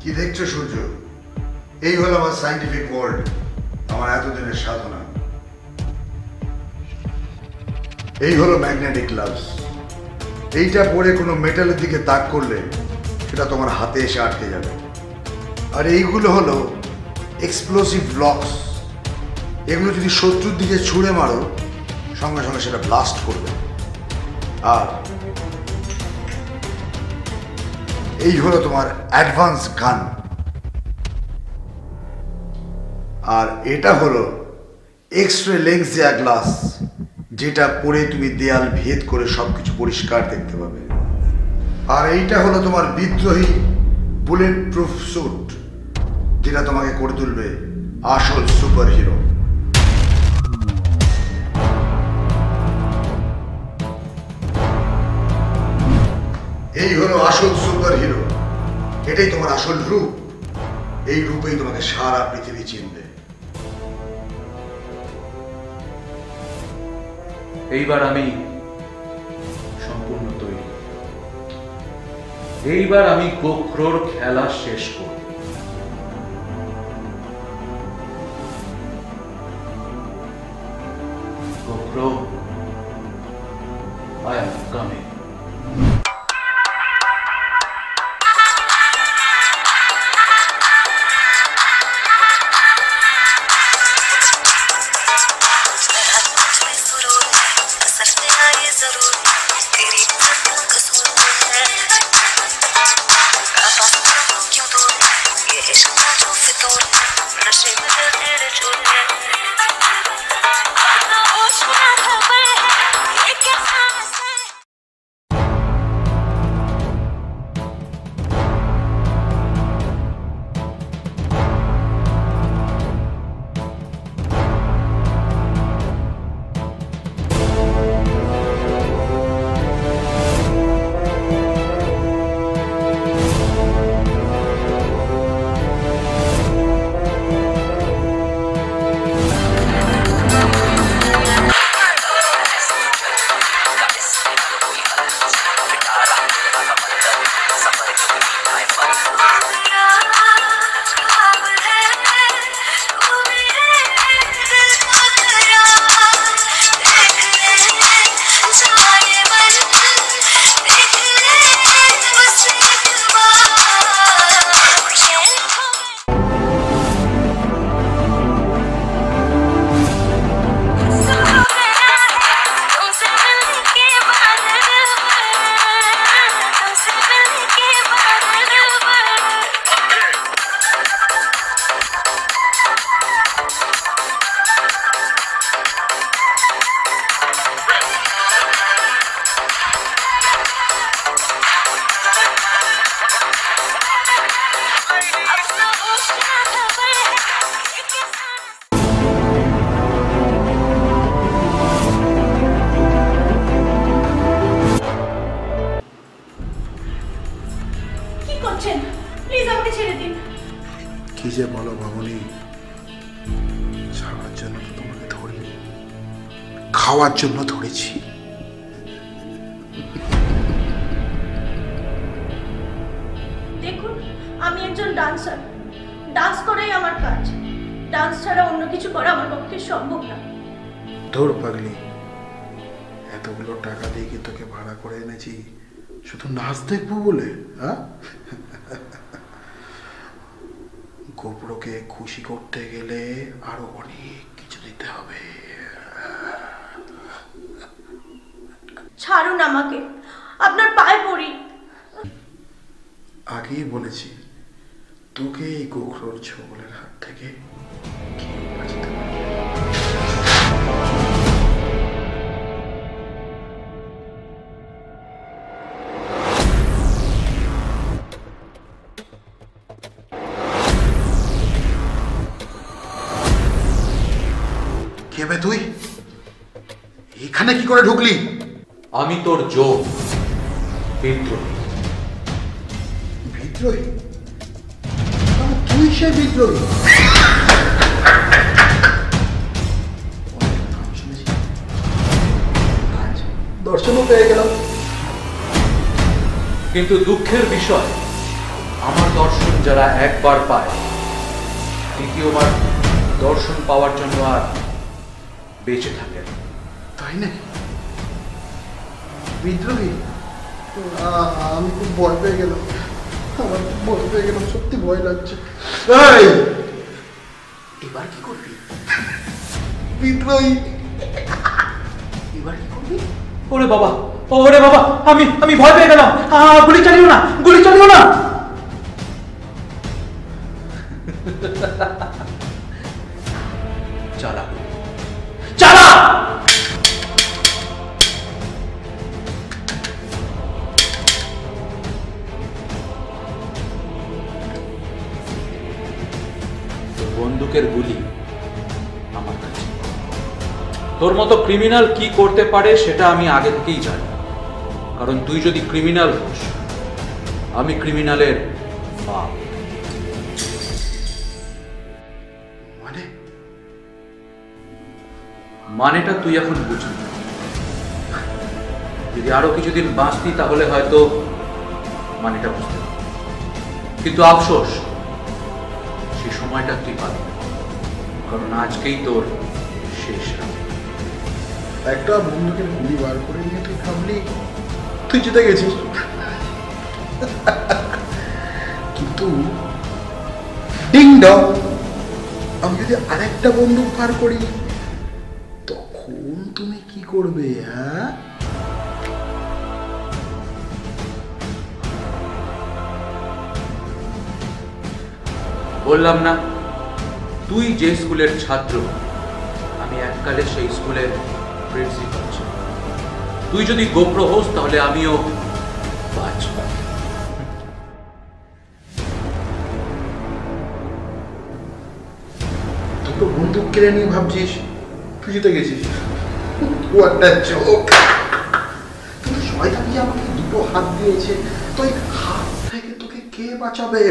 কি দেখছো সূর্য? এই হলো আমার সায়েন্টিফিক ওয়ার্ল্ড, আমার এতদিনের সাধনা। এই হলো ম্যাগনেটিক গ্লাভস। এইটা পরে কোনো মেটালের দিকে তাক করলে সেটা তোমার হাতে এসে আটকে যাবে। আর এইগুলো হলো এক্সপ্লোসিভ ব্লকস। এগুলো যদি শত্রুর দিকে ছুঁড়ে মারো সঙ্গে সঙ্গে সেটা ব্লাস্ট করবে। আর এই হলো তোমার অ্যাডভান্স গান। আর এটা হলো এক্সরে লেন্সিয়া গ্লাস, যেটা পরে তুমি দেয়াল ভেদ করে সবকিছু পরিষ্কার দেখতে পাবে। আর এইটা হলো তোমার বিদ্রোহী বুলেট প্রুফ স্যুট, যেটা তোমাকে করে তুলবে আসল সুপার হিরো। এই হলো আসল সুপার হিরো। এটাই তোমার আসল রূপ। এই রূপেই তোমাকে সারা পৃথিবী চিনবে। এইবার আমি সম্পূর্ণ তৈরি। এইবার আমি গোখরোর খেলা শেষ করব। গোখরো, I am coming. করছেন? প্লিজ আমাকে ছেড়ে দিন। কি যে বলো মামনি, ছাড়ার জন্য তো তোমাকে ধরিনি, খাওয়ার জন্য ধরেছি। দেখুন, আমি একজন ডান্সার, ডান্স করাই আমার কাজ। ডান্স ছাড়া অন্য কিছু করা আমার পক্ষে সম্ভব না। ধর পাগলি, এতগুলো টাকা দিয়ে কি তোকে ভাড়া করে এনেছি শুধু নাচ দেখবো বলে? হ্যাঁ, গোপ্রকে খুশি করতে গেলে আরো অনেক কিছু দিতে হবে। ছাড়ুন আমাকে, আপনার পায়ে পড়ি। আগেই বলেছি তোকে এই গোখরোর ছোবলের হাত থেকে কেউ বাঁচাতে পারবে না। কে বে তুই? এখানে কি করে ঢুকলি? আমি তোর যোগ বিদ্রোহী। বিদ্রোহী? তুই সে বিদ্রোহী? দর্শনও পেয়ে গেলাম। কিন্তু দুঃখের বিষয়, আমার দর্শন যারা একবার পায়, দ্বিতীয়বার দর্শন পাওয়ার জন্য আর বেঁচে থাকে। তাই না? বিদ্রোহী? আমি খুব ভয় পেয়ে গেলাম, আমার খুব ভয় পেয়ে গেলাম, সত্যি ভয় লাগছে। এবার কি করবি? বিদ্রোহী এবার কি করবি? ওরে বাবা, ওরে বাবা, আমি ভয় পেয়ে গেলাম। গুলি চালিও না, গুলি চালিও না। চালা চালা। বন্দুকের গুলি আমার কাছে। তোর মতো ক্রিমিনাল কি করতে পারে সেটা আমি আগে থেকেই জানি, কারণ তুই যদি ক্রিমিনাল হোস, আমি ক্রিমিনালের বাপ। মানেটা তুই এখন বুঝবি। যদি আরো কিছুদিন বাঁচতি তাহলে হয়তো মানেটা বুঝতে পারবি, কিন্তু আফসোস সেই সময়টা তুই পাবি, কারণ আজকেই তোর শেষ রাত। একটা বন্দুকের গুলি বার করে নিয়ে তুই ভাবলি তুই জিতে গেছিস, কিন্তু ডিং ডং, আমি যদি আরেকটা বন্দুক বার করি তখন তুমি কি করবে? হ্যাঁ, বললাম না, তুই যে স্কুলের ছাত্র, আমি এককালে সেই স্কুলের প্রিন্সিপাল ছিলাম। তুই যদি গোপ্র হোস তাহলে আমিও বাঁচব। দুটো বন্দুক কেড়ে নিয়ে ভাবছিস তুই জিতে গেছিস? কিন্তু শয়তান যে আমাকে দুটো হাত দিয়েছে, তো এই হাত থেকে তোকে কে বাঁচাবে?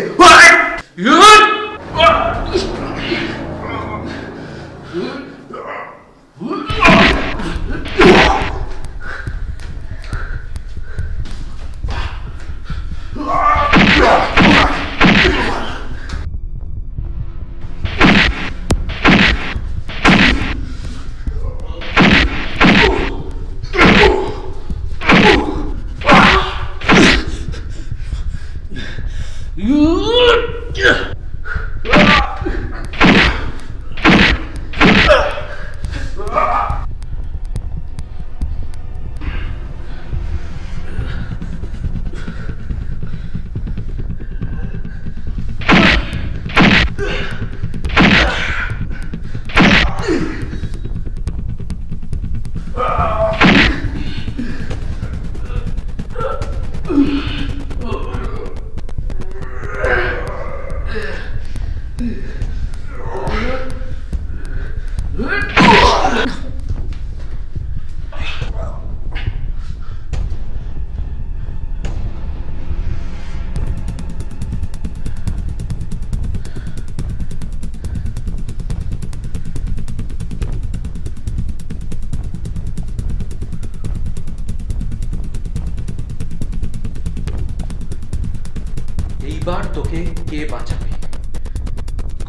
এইবার তোকে কে বাঁচাবে?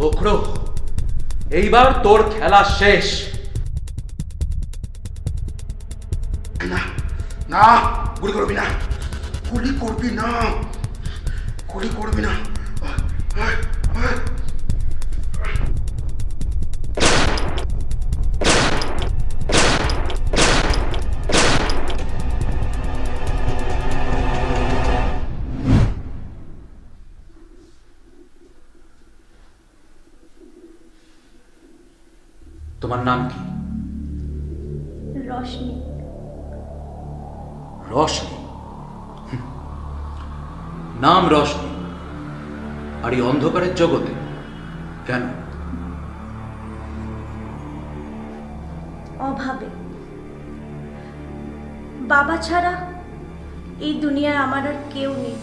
গোখরো, এইবার তোর খেলা শেষ। না না, গুলি করবি না, গুলি করবি না, গুলি করবি না। তোমার নাম কি? রশনি। রশনি? নাম রশনি, আর এই অন্ধকারের জগতে কেন? অভাবে। বাবা ছাড়া এই দুনিয়ায় আমার আর কেউ নেই।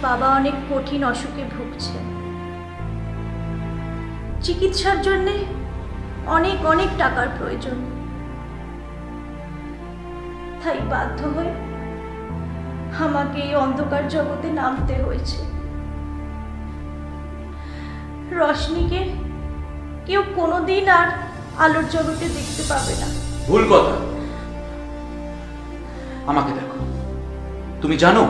বাবা অনেক কঠিন অসুখে ভুগছে, চিকিৎসার জন্য অনেক অনেক টাকার প্রয়োজন। তাই বাধ্য হয়ে আমাকে এই অন্ধকার জগতে নামতে হয়েছে। রশনিকে কেউ কোনোদিন আর আলোর জগতে দেখতে পাবে না। ভুল কথা। আমাকে দেখো, তুমি জানো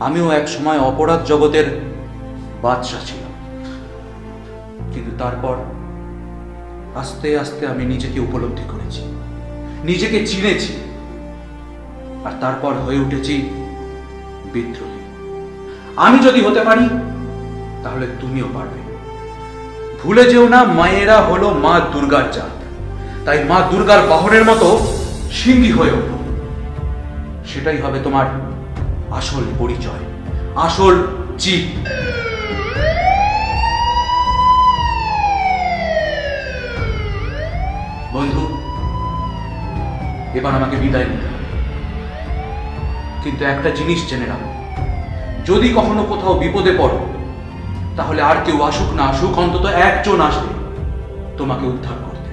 আমিও এক সময় অপরাধ জগতের বাদশা ছিলাম, কিন্তু তারপর আস্তে আস্তে আমি নিজেকে উপলব্ধি করেছি, নিজেকে চিনেছি, আর তারপর হয়ে উঠেছি বিদ্রোহী। আমি যদি হতে পারি তাহলে তুমিও পারবে। ভুলে যেও না, মায়েরা হলো মা দুর্গার জাত। তাই মা দুর্গার বাহনের মতো সিংহী হয়ে ওঠো। সেটাই হবে তোমার আসল পরিচয়, আসল জিত। বন্ধু, এবার আমাকে বিদায় নিতে হবে, কিন্তু একটা জিনিস জেনে রাখো, যদি কখনো কোথাও বিপদে পড়ো তাহলে আর কেউ আসুক না আসুক, অন্তত একজন আসবে তোমাকে উদ্ধার করতে।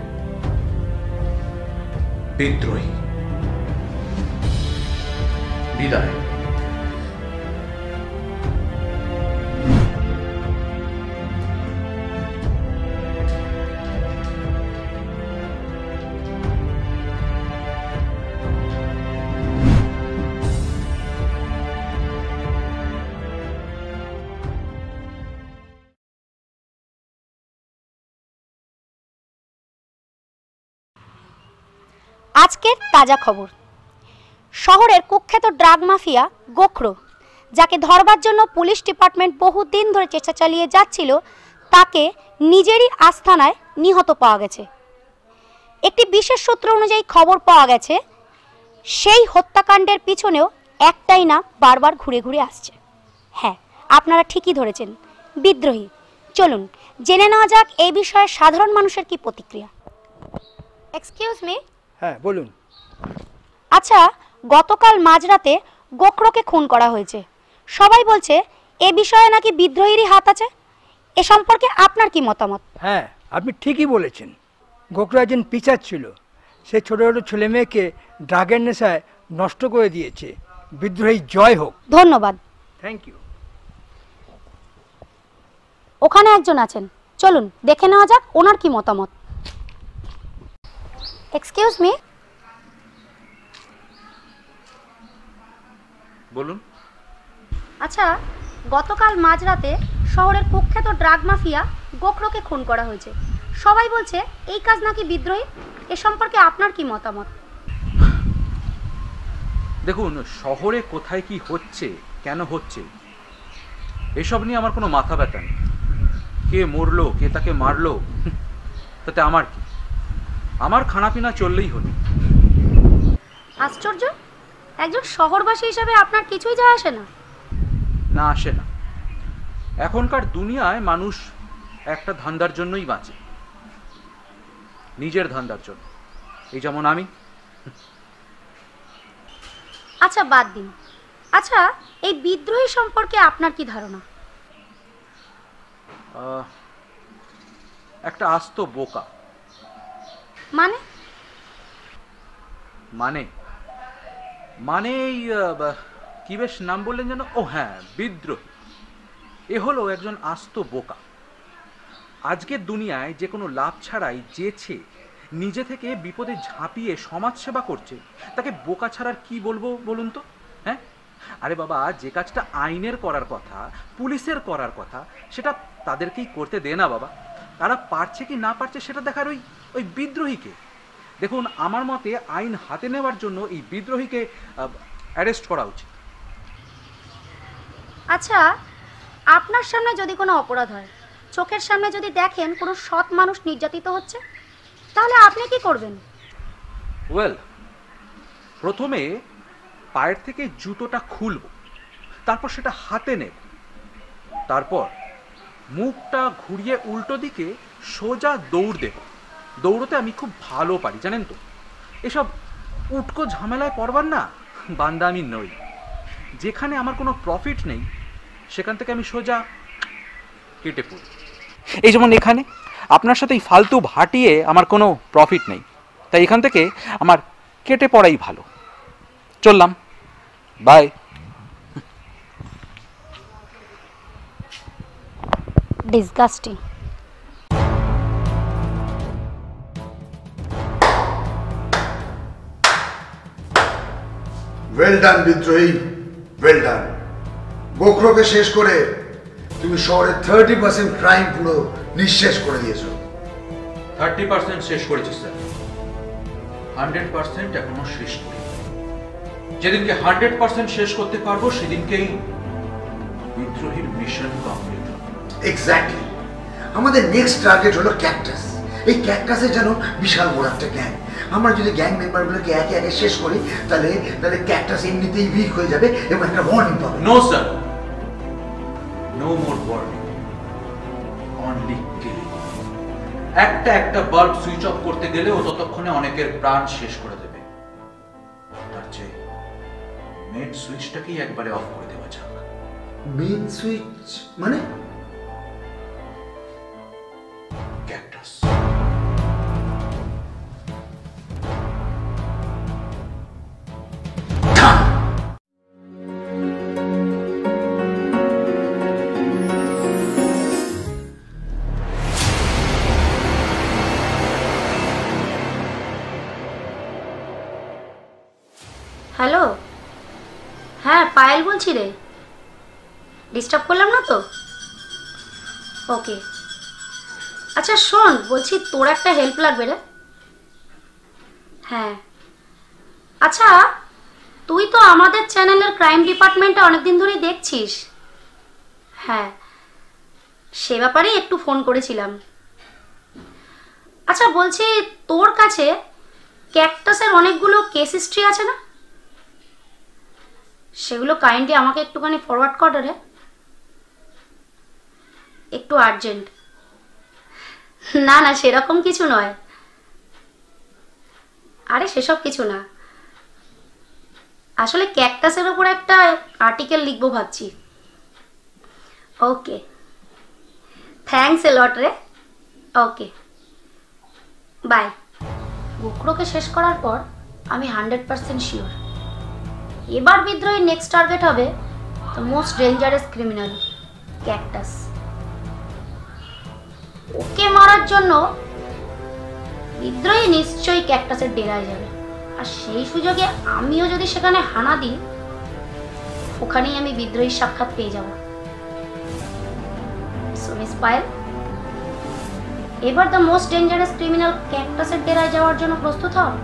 বিদ্রোহী। বিদায়। আজকের তাজা খবর। শহরের কুখ্যাত ড্রাগ মাফিয়া গোখরো, যাকে ধরবার জন্য পুলিশ ডিপার্টমেন্ট বহুদিন ধরে চেষ্টা চালিয়ে যাচ্ছিল, তাকে নিজেরই আস্তানায় নিহত পাওয়া গেছে। একটি বিশেষ সূত্র অনুযায়ী খবর পাওয়া গেছে সেই হত্যাকাণ্ডের পিছনেও একটাই নাম বারবার ঘুরে ঘুরে আসছে। হ্যাঁ, আপনারা ঠিকই ধরেছেন, বিদ্রোহী। চলুন জেনে নেওয়া যাক এই বিষয়ে সাধারণ মানুষের কি প্রতিক্রিয়া। Excuse me. হ্যাঁ বলুন। আচ্ছা, গতকাল মাঝরাতে গোখরোকে খুন করা হয়েছে। সবাই বলছে এ বিষয়ে নাকি বিদ্রোহীরই হাত আছে। এ সম্পর্কে আপনার কি মতামত? হ্যাঁ, আপনি ঠিকই বলেছেন। গোখরো একজন পিচার ছিল। সে ছোট ছোট ছেলে মেয়েকে ড্রাগের নেশায় নষ্ট করে দিয়েছে। বিদ্রোহী জয় হোক। ধন্যবাদ। Thank you. ওখানে একজন আছেন, চলুন দেখে নেওয়া যাক ওনার কি মতামত। Excuse me. বলুন। আচ্ছা, গতকাল মাঝরাতে শহরের কুখ্যাত ড্রাগ মাফিয়া গোখরোকে খুন করা হয়েছে। সবাই বলছে এই কাজ নাকি বিদ্রোহী। এ সম্পর্কে আপনার কি মতামত? দেখুন, শহরে কোথায় কি হচ্ছে, কেন হচ্ছে, এসব নিয়ে আমার কোনো মাথা ব্যথা নেই। কে মরলো, কে তাকে মারলো, তাতে আমার কি? আমার খানাপিনা চললেই হলো। আশ্চর্য, একজন শহরবাসী হিসেবে আপনার কিছুই যায় আসে না? না, আসে না। এখনকার দুনিয়ায় মানুষ একটা ধান্দার জন্যই বাঁচে, নিজের ধান্দার জন্য। এই যেমন আমি। আচ্ছা বাদ দিন। আচ্ছা, এই বিদ্রোহী সম্পর্কে আপনার কি ধারণা? একটা আস্ত বোকা। মানে? মানে মানে কি বেশ নাম বললেন যেন? ও হ্যাঁ, বিদ্রোহী। এ হলো একজন আস্ত বোকা। আজকের দুনিয়ায় যে কোনো লাভ ছাড়াই যেছে নিজে থেকে বিপদে ঝাঁপিয়ে সমাজসেবা করছে, তাকে বোকা ছাড়ার কি বলবো বলুন তো? হ্যাঁ, আরে বাবা, যে কাজটা আইনের করার কথা, পুলিশের করার কথা, সেটা তাদেরকেই করতে দে না বাবা। তারা পারছে কি না পারছে সেটা দেখার ওই বিদ্রোহীকে। দেখুন, আমার মতে আইন হাতে নেওয়ার জন্য এই বিদ্রোহীকে অ্যারেস্ট করা উচিত। আচ্ছা, আপনার সামনে যদি কোনো অপরাধ হয়, চোখের সামনে যদি দেখেন কোনো সৎ মানুষ নির্যাতিত হচ্ছে, তাহলে আপনি কি করবেন? ওয়েল, প্রথমে পায়ের থেকে জুতোটা খুলব, তারপর সেটা হাতে নেব, তারপর মুখটা ঘুরিয়ে উল্টো দিকে সোজা দৌড় দেব। দৌড়তে আমি খুব ভালো পারি, জানেন তো। এসব উটকো ঝামেলায় পড়বার না বান্দা আমি নই। যেখানে আমার কোনো প্রফিট নেই সেখান থেকে আমি সোজা কেটে পড়ি। এই যেমন এখানে আপনার সাথে এই ফালতু ভাটিয়ে আমার কোনো প্রফিট নেই, তাই এখান থেকে আমার কেটে পড়াই ভালো। চললাম, বাই। ডিসগাস্টিং। ওয়েল ডান বিদ্রোহী, ওয়েল ডান। গোখরোকে শেষ করে তুমি শহরের 30% ক্রাইম পুরো নিঃশেষ করে দিয়েছো। 30% শেষ করেছি স্যার, 100% এখনো শেষ করি। যেদিনকে 100% শেষ করতে পারবো সেদিনকেই বিদ্রোহীর মিশন কমপ্লিট হবে। এক্স্যাক্টলি। আমাদের নেক্সট টার্গেট হলো ক্যাকটাস। এই ক্যাকটাসের যেন বিশাল বড় একটা গ্যাং। আমরা যদি গ্যাং মেম্বারগুলোকে একে একে শেষ করি তাহলে ক্যাকটাস এমনিতেই উইক হয়ে যাবে এবং একটা ওয়ার্নিং পাবে। No sir, no more warning, only killing. একটা বাল্ব সুইচ অফ করতে গেলে ও ততক্ষণে অনেকের প্রাণ শেষ করে দেবে। তার চেয়ে মেন সুইচটাকেই একবারে অফ করে দেওয়া যাক। মেন সুইচ মানে? ক্যাকটাস। হ্যালো, হ্যাঁ পায়েল বলছি রে। ডিস্টার্ব করলাম না তো? ওকে। আচ্ছা শোন, বলছি তোর একটা হেল্প লাগবে রে। হ্যাঁ, আচ্ছা তুই তো আমাদের চ্যানেলের ক্রাইম ডিপার্টমেন্টে অনেকদিন ধরেই দেখছিস। হ্যাঁ, সে ব্যাপারেই একটু ফোন করেছিলাম। আচ্ছা বলছি, তোর কাছে ক্যাকটাসের অনেকগুলো কেস হিস্ট্রি আছে না? সেগুলো কাইন্ডলি আমাকে একটুখানি ফরওয়ার্ড কর রে, একটু আর্জেন্ট। না না, সেরকম কিছু নয়। আরে সেসব কিছু না, আসলে ক্যাকটাসের উপর একটা আর্টিকেল লিখবো ভাবছি। ওকে, থ্যাঙ্কস এ লট রে। ওকে, বাই। গোখরোকে শেষ করার পর আমি 100% শিওর এবার বিদ্রোহীর নেক্সট টার্গেট হবে the most dangerous criminal, cactus. ওকে মারার জন্য বিদ্রোহী নিশ্চয়ই ক্যাকটাসের ডেরায় যাবে, আর সেই সুযোগে আমিও যদি সেখানে হানা দিই, ওখানেই আমি বিদ্রোহীর সাক্ষাৎ পেয়ে যাব। সো মিস পায়েল, এবার দ্য মোস্ট ডেঞ্জারাস ক্রিমিনাল ক্যাকটাসের ডেরায় যাওয়ার জন্য প্রস্তুত হও।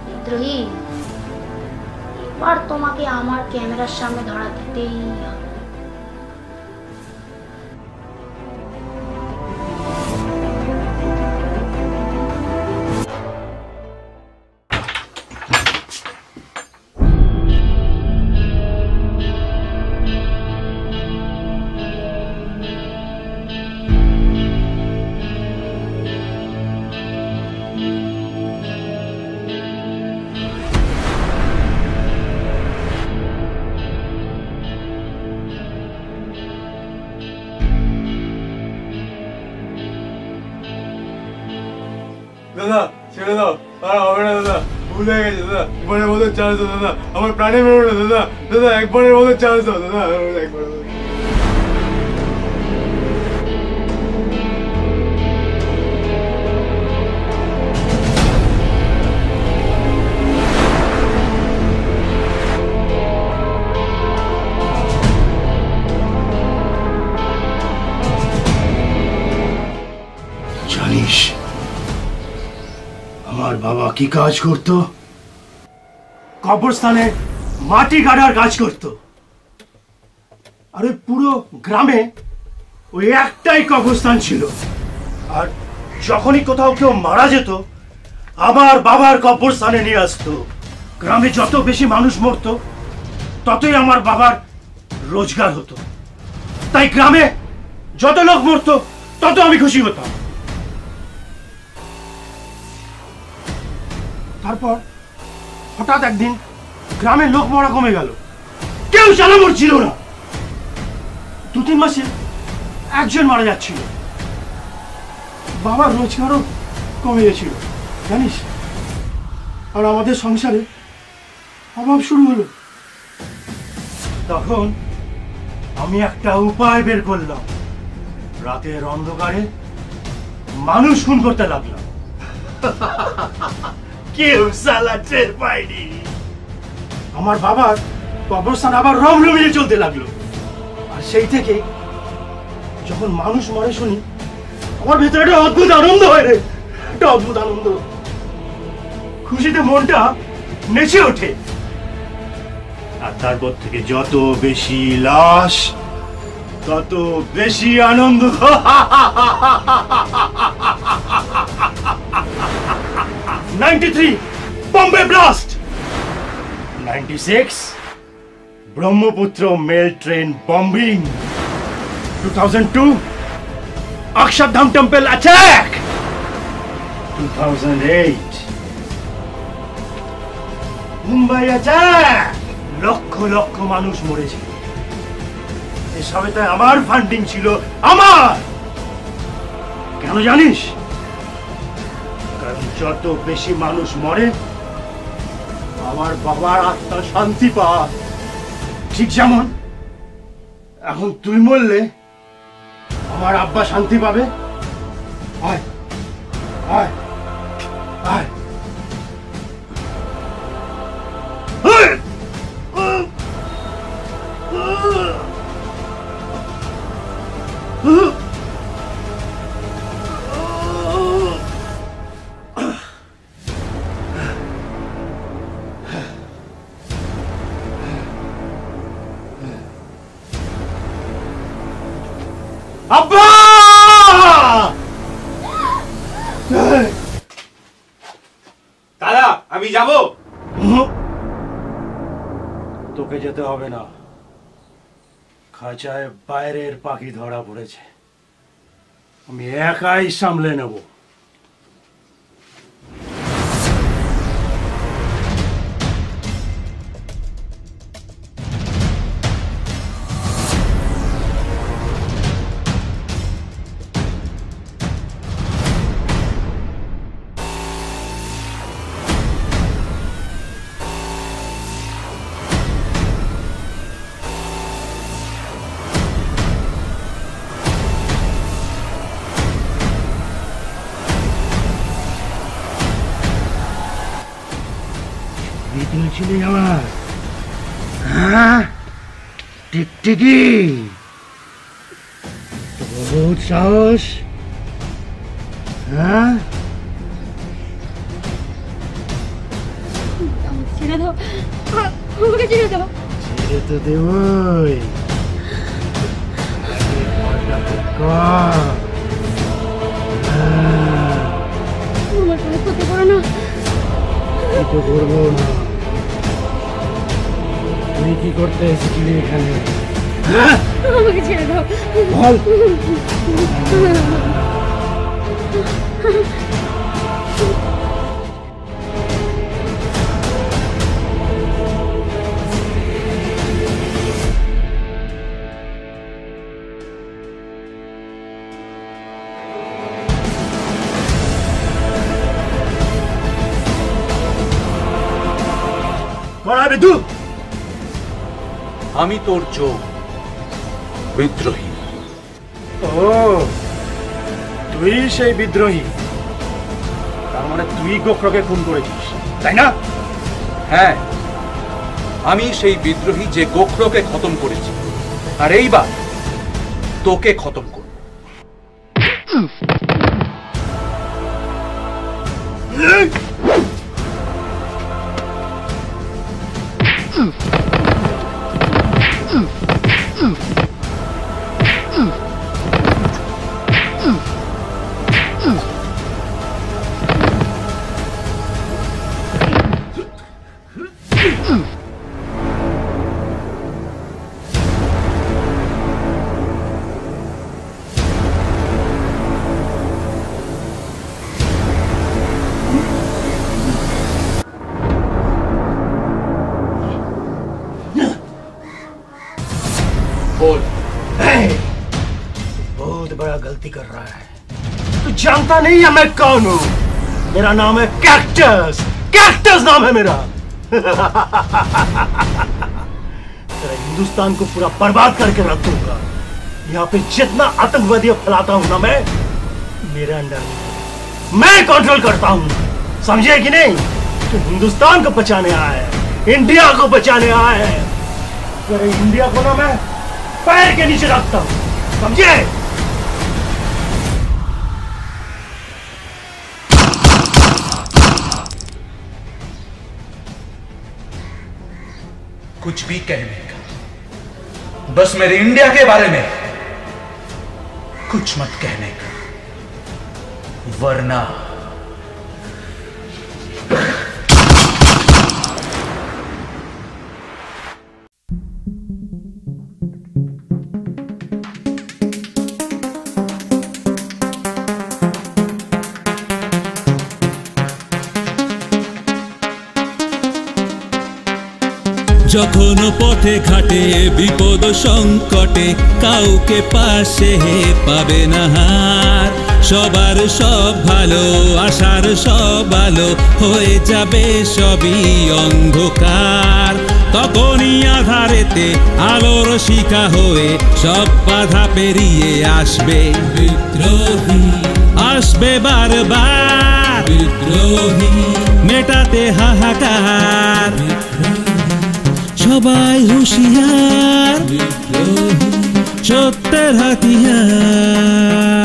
বিদ্রোহী, এবার তোমাকে আমার ক্যামেরার সামনে ধরা দিতেই হবে। দাদা ছেড়ে দাও, আর হবে না দাদা, ভুলে গেছে দাদা, একবারের মতো চান্স দাও দাদা, আমার প্রাণে মেরো না দাদা, দাদা একবারের মতো চান্স দাও দাদা, একবারের মতো। জানিস আমার বাবা কি কাজ করতো? কবরস্থানে মাটি গাড়ার কাজ করতো। আর ওই পুরো গ্রামে ওই একটাই কবরস্থান ছিল। আর যখনই কোথাও কেউ মারা যেত আমার বাবার কবরস্থানে নিয়ে আসতো। গ্রামে যত বেশি মানুষ মরতো ততই আমার বাবার রোজগার হতো। তাই গ্রামে যত লোক মরতো তত আমি খুশি হতাম। তারপর হঠাৎ একদিন গ্রামের লোক মরা কমে গেল, কেউ জানা মরছিল না। 2-3 মাসে একজন মারা যাচ্ছিল। বাবার রোজগারও কমে গেছিল জানিস। আর আমাদের সংসারে অভাব শুরু হলো। তখন আমি একটা উপায় বের করলাম। রাতের অন্ধকারে মানুষ খুন করতে লাগলাম। কেউ সালা টের পায়নি। আমার বাবার কবরস্থান আবার রমরমিয়ে চলতে লাগলো। আর সেই থেকে যখন মানুষ মরে শুনি আমার ভেতরে একটা অদ্ভুত আনন্দ হয় রে, একটা অদ্ভুত আনন্দ। খুশিতে মনটা নেচে ওঠে। আর তারপর থেকে যত বেশি লাশ তত বেশি আনন্দ। 93 Bombay blast, 96 Brahmaputra mail train bombing, 2002 Akshardham temple attack, 2008 Mumbai attack. লক্ষ লক্ষ মানুষ মরেছে। এসবে তাই আমার ফান্ডিং ছিল, আমার। কেন জানিস? কারণ যত বেশি মানুষ মরে আমার বাবার আত্মা শান্তি পায়। ঠিক যেমন এখন তুই মরলে আমার আব্বা শান্তি পাবে। আয় আয় আয়। আব্বা! দাদা আমি যাব। তোকে যেতে হবে না। খাঁচায় বাইরের পাখি ধরা পড়েছে, আমি একাই সামলে নেব। তুই ছিলি আমার, হ্যাঁ টিকটিকি, বহুত সাহস, হ্যাঁ? ছেড়ে দাও, আমাকে ছেড়ে দাও। ছেড়ে তো দেবই। আমার কোনো ক্ষতি করো না। কিছু করবো না। তুই কি করতে এসেছিলি এখানে? আমাকে ছেড়ে দাও। বল। বড়া বিদ্যু আমি তোর যোগ বিদ্রোহী। ও তুই সেই বিদ্রোহী, তার মানে তুই গোখরকে খুন করেছিস তাই না? হ্যাঁ, আমি সেই বিদ্রোহী যে গোখরকে খতম করেছি, আর এইবার তোকে খতম করব। बहुत बड़ा गलती कर रहा है। तू जानता नहीं है मैं कौन हूं? मेरा नाम है कैक्टस। कैक्टस नाम है मेरा। तेरा हिंदुस्तान को पूरा बर्बाद करके रख दूंगा। यहाँ पे जितना आतंकवादी फैलाता हूं ना मैं, मेरे अंडर मैं कंट्रोल करता हूं। समझे कि नहीं? तो हिंदुस्तान को बचाने आया है, इंडिया को बचाने आया है। तेरे इंडिया को ना मैं पैर के नीचे रखता हूं, समझे? कुछ भी कहने का, बस मेरे इंडिया के बारे में कुछ मत कहने का, वरना যখন পথে ঘাটে বিপদ সংকটে কাউকে পাশে পাবে না হার, সবার সব ভালো আশার সব আলো হয়ে যাবে সবই অন্ধকার। তখনই আধারেতে আলোর শিখা হয়ে সব বাধা পেরিয়ে আসবে বিদ্রোহী, আসবে বারবার বিদ্রোহী, মেটাতে হাহাকার। সবাই হুঁশিয়ার, সত্যের হাতিয়ার।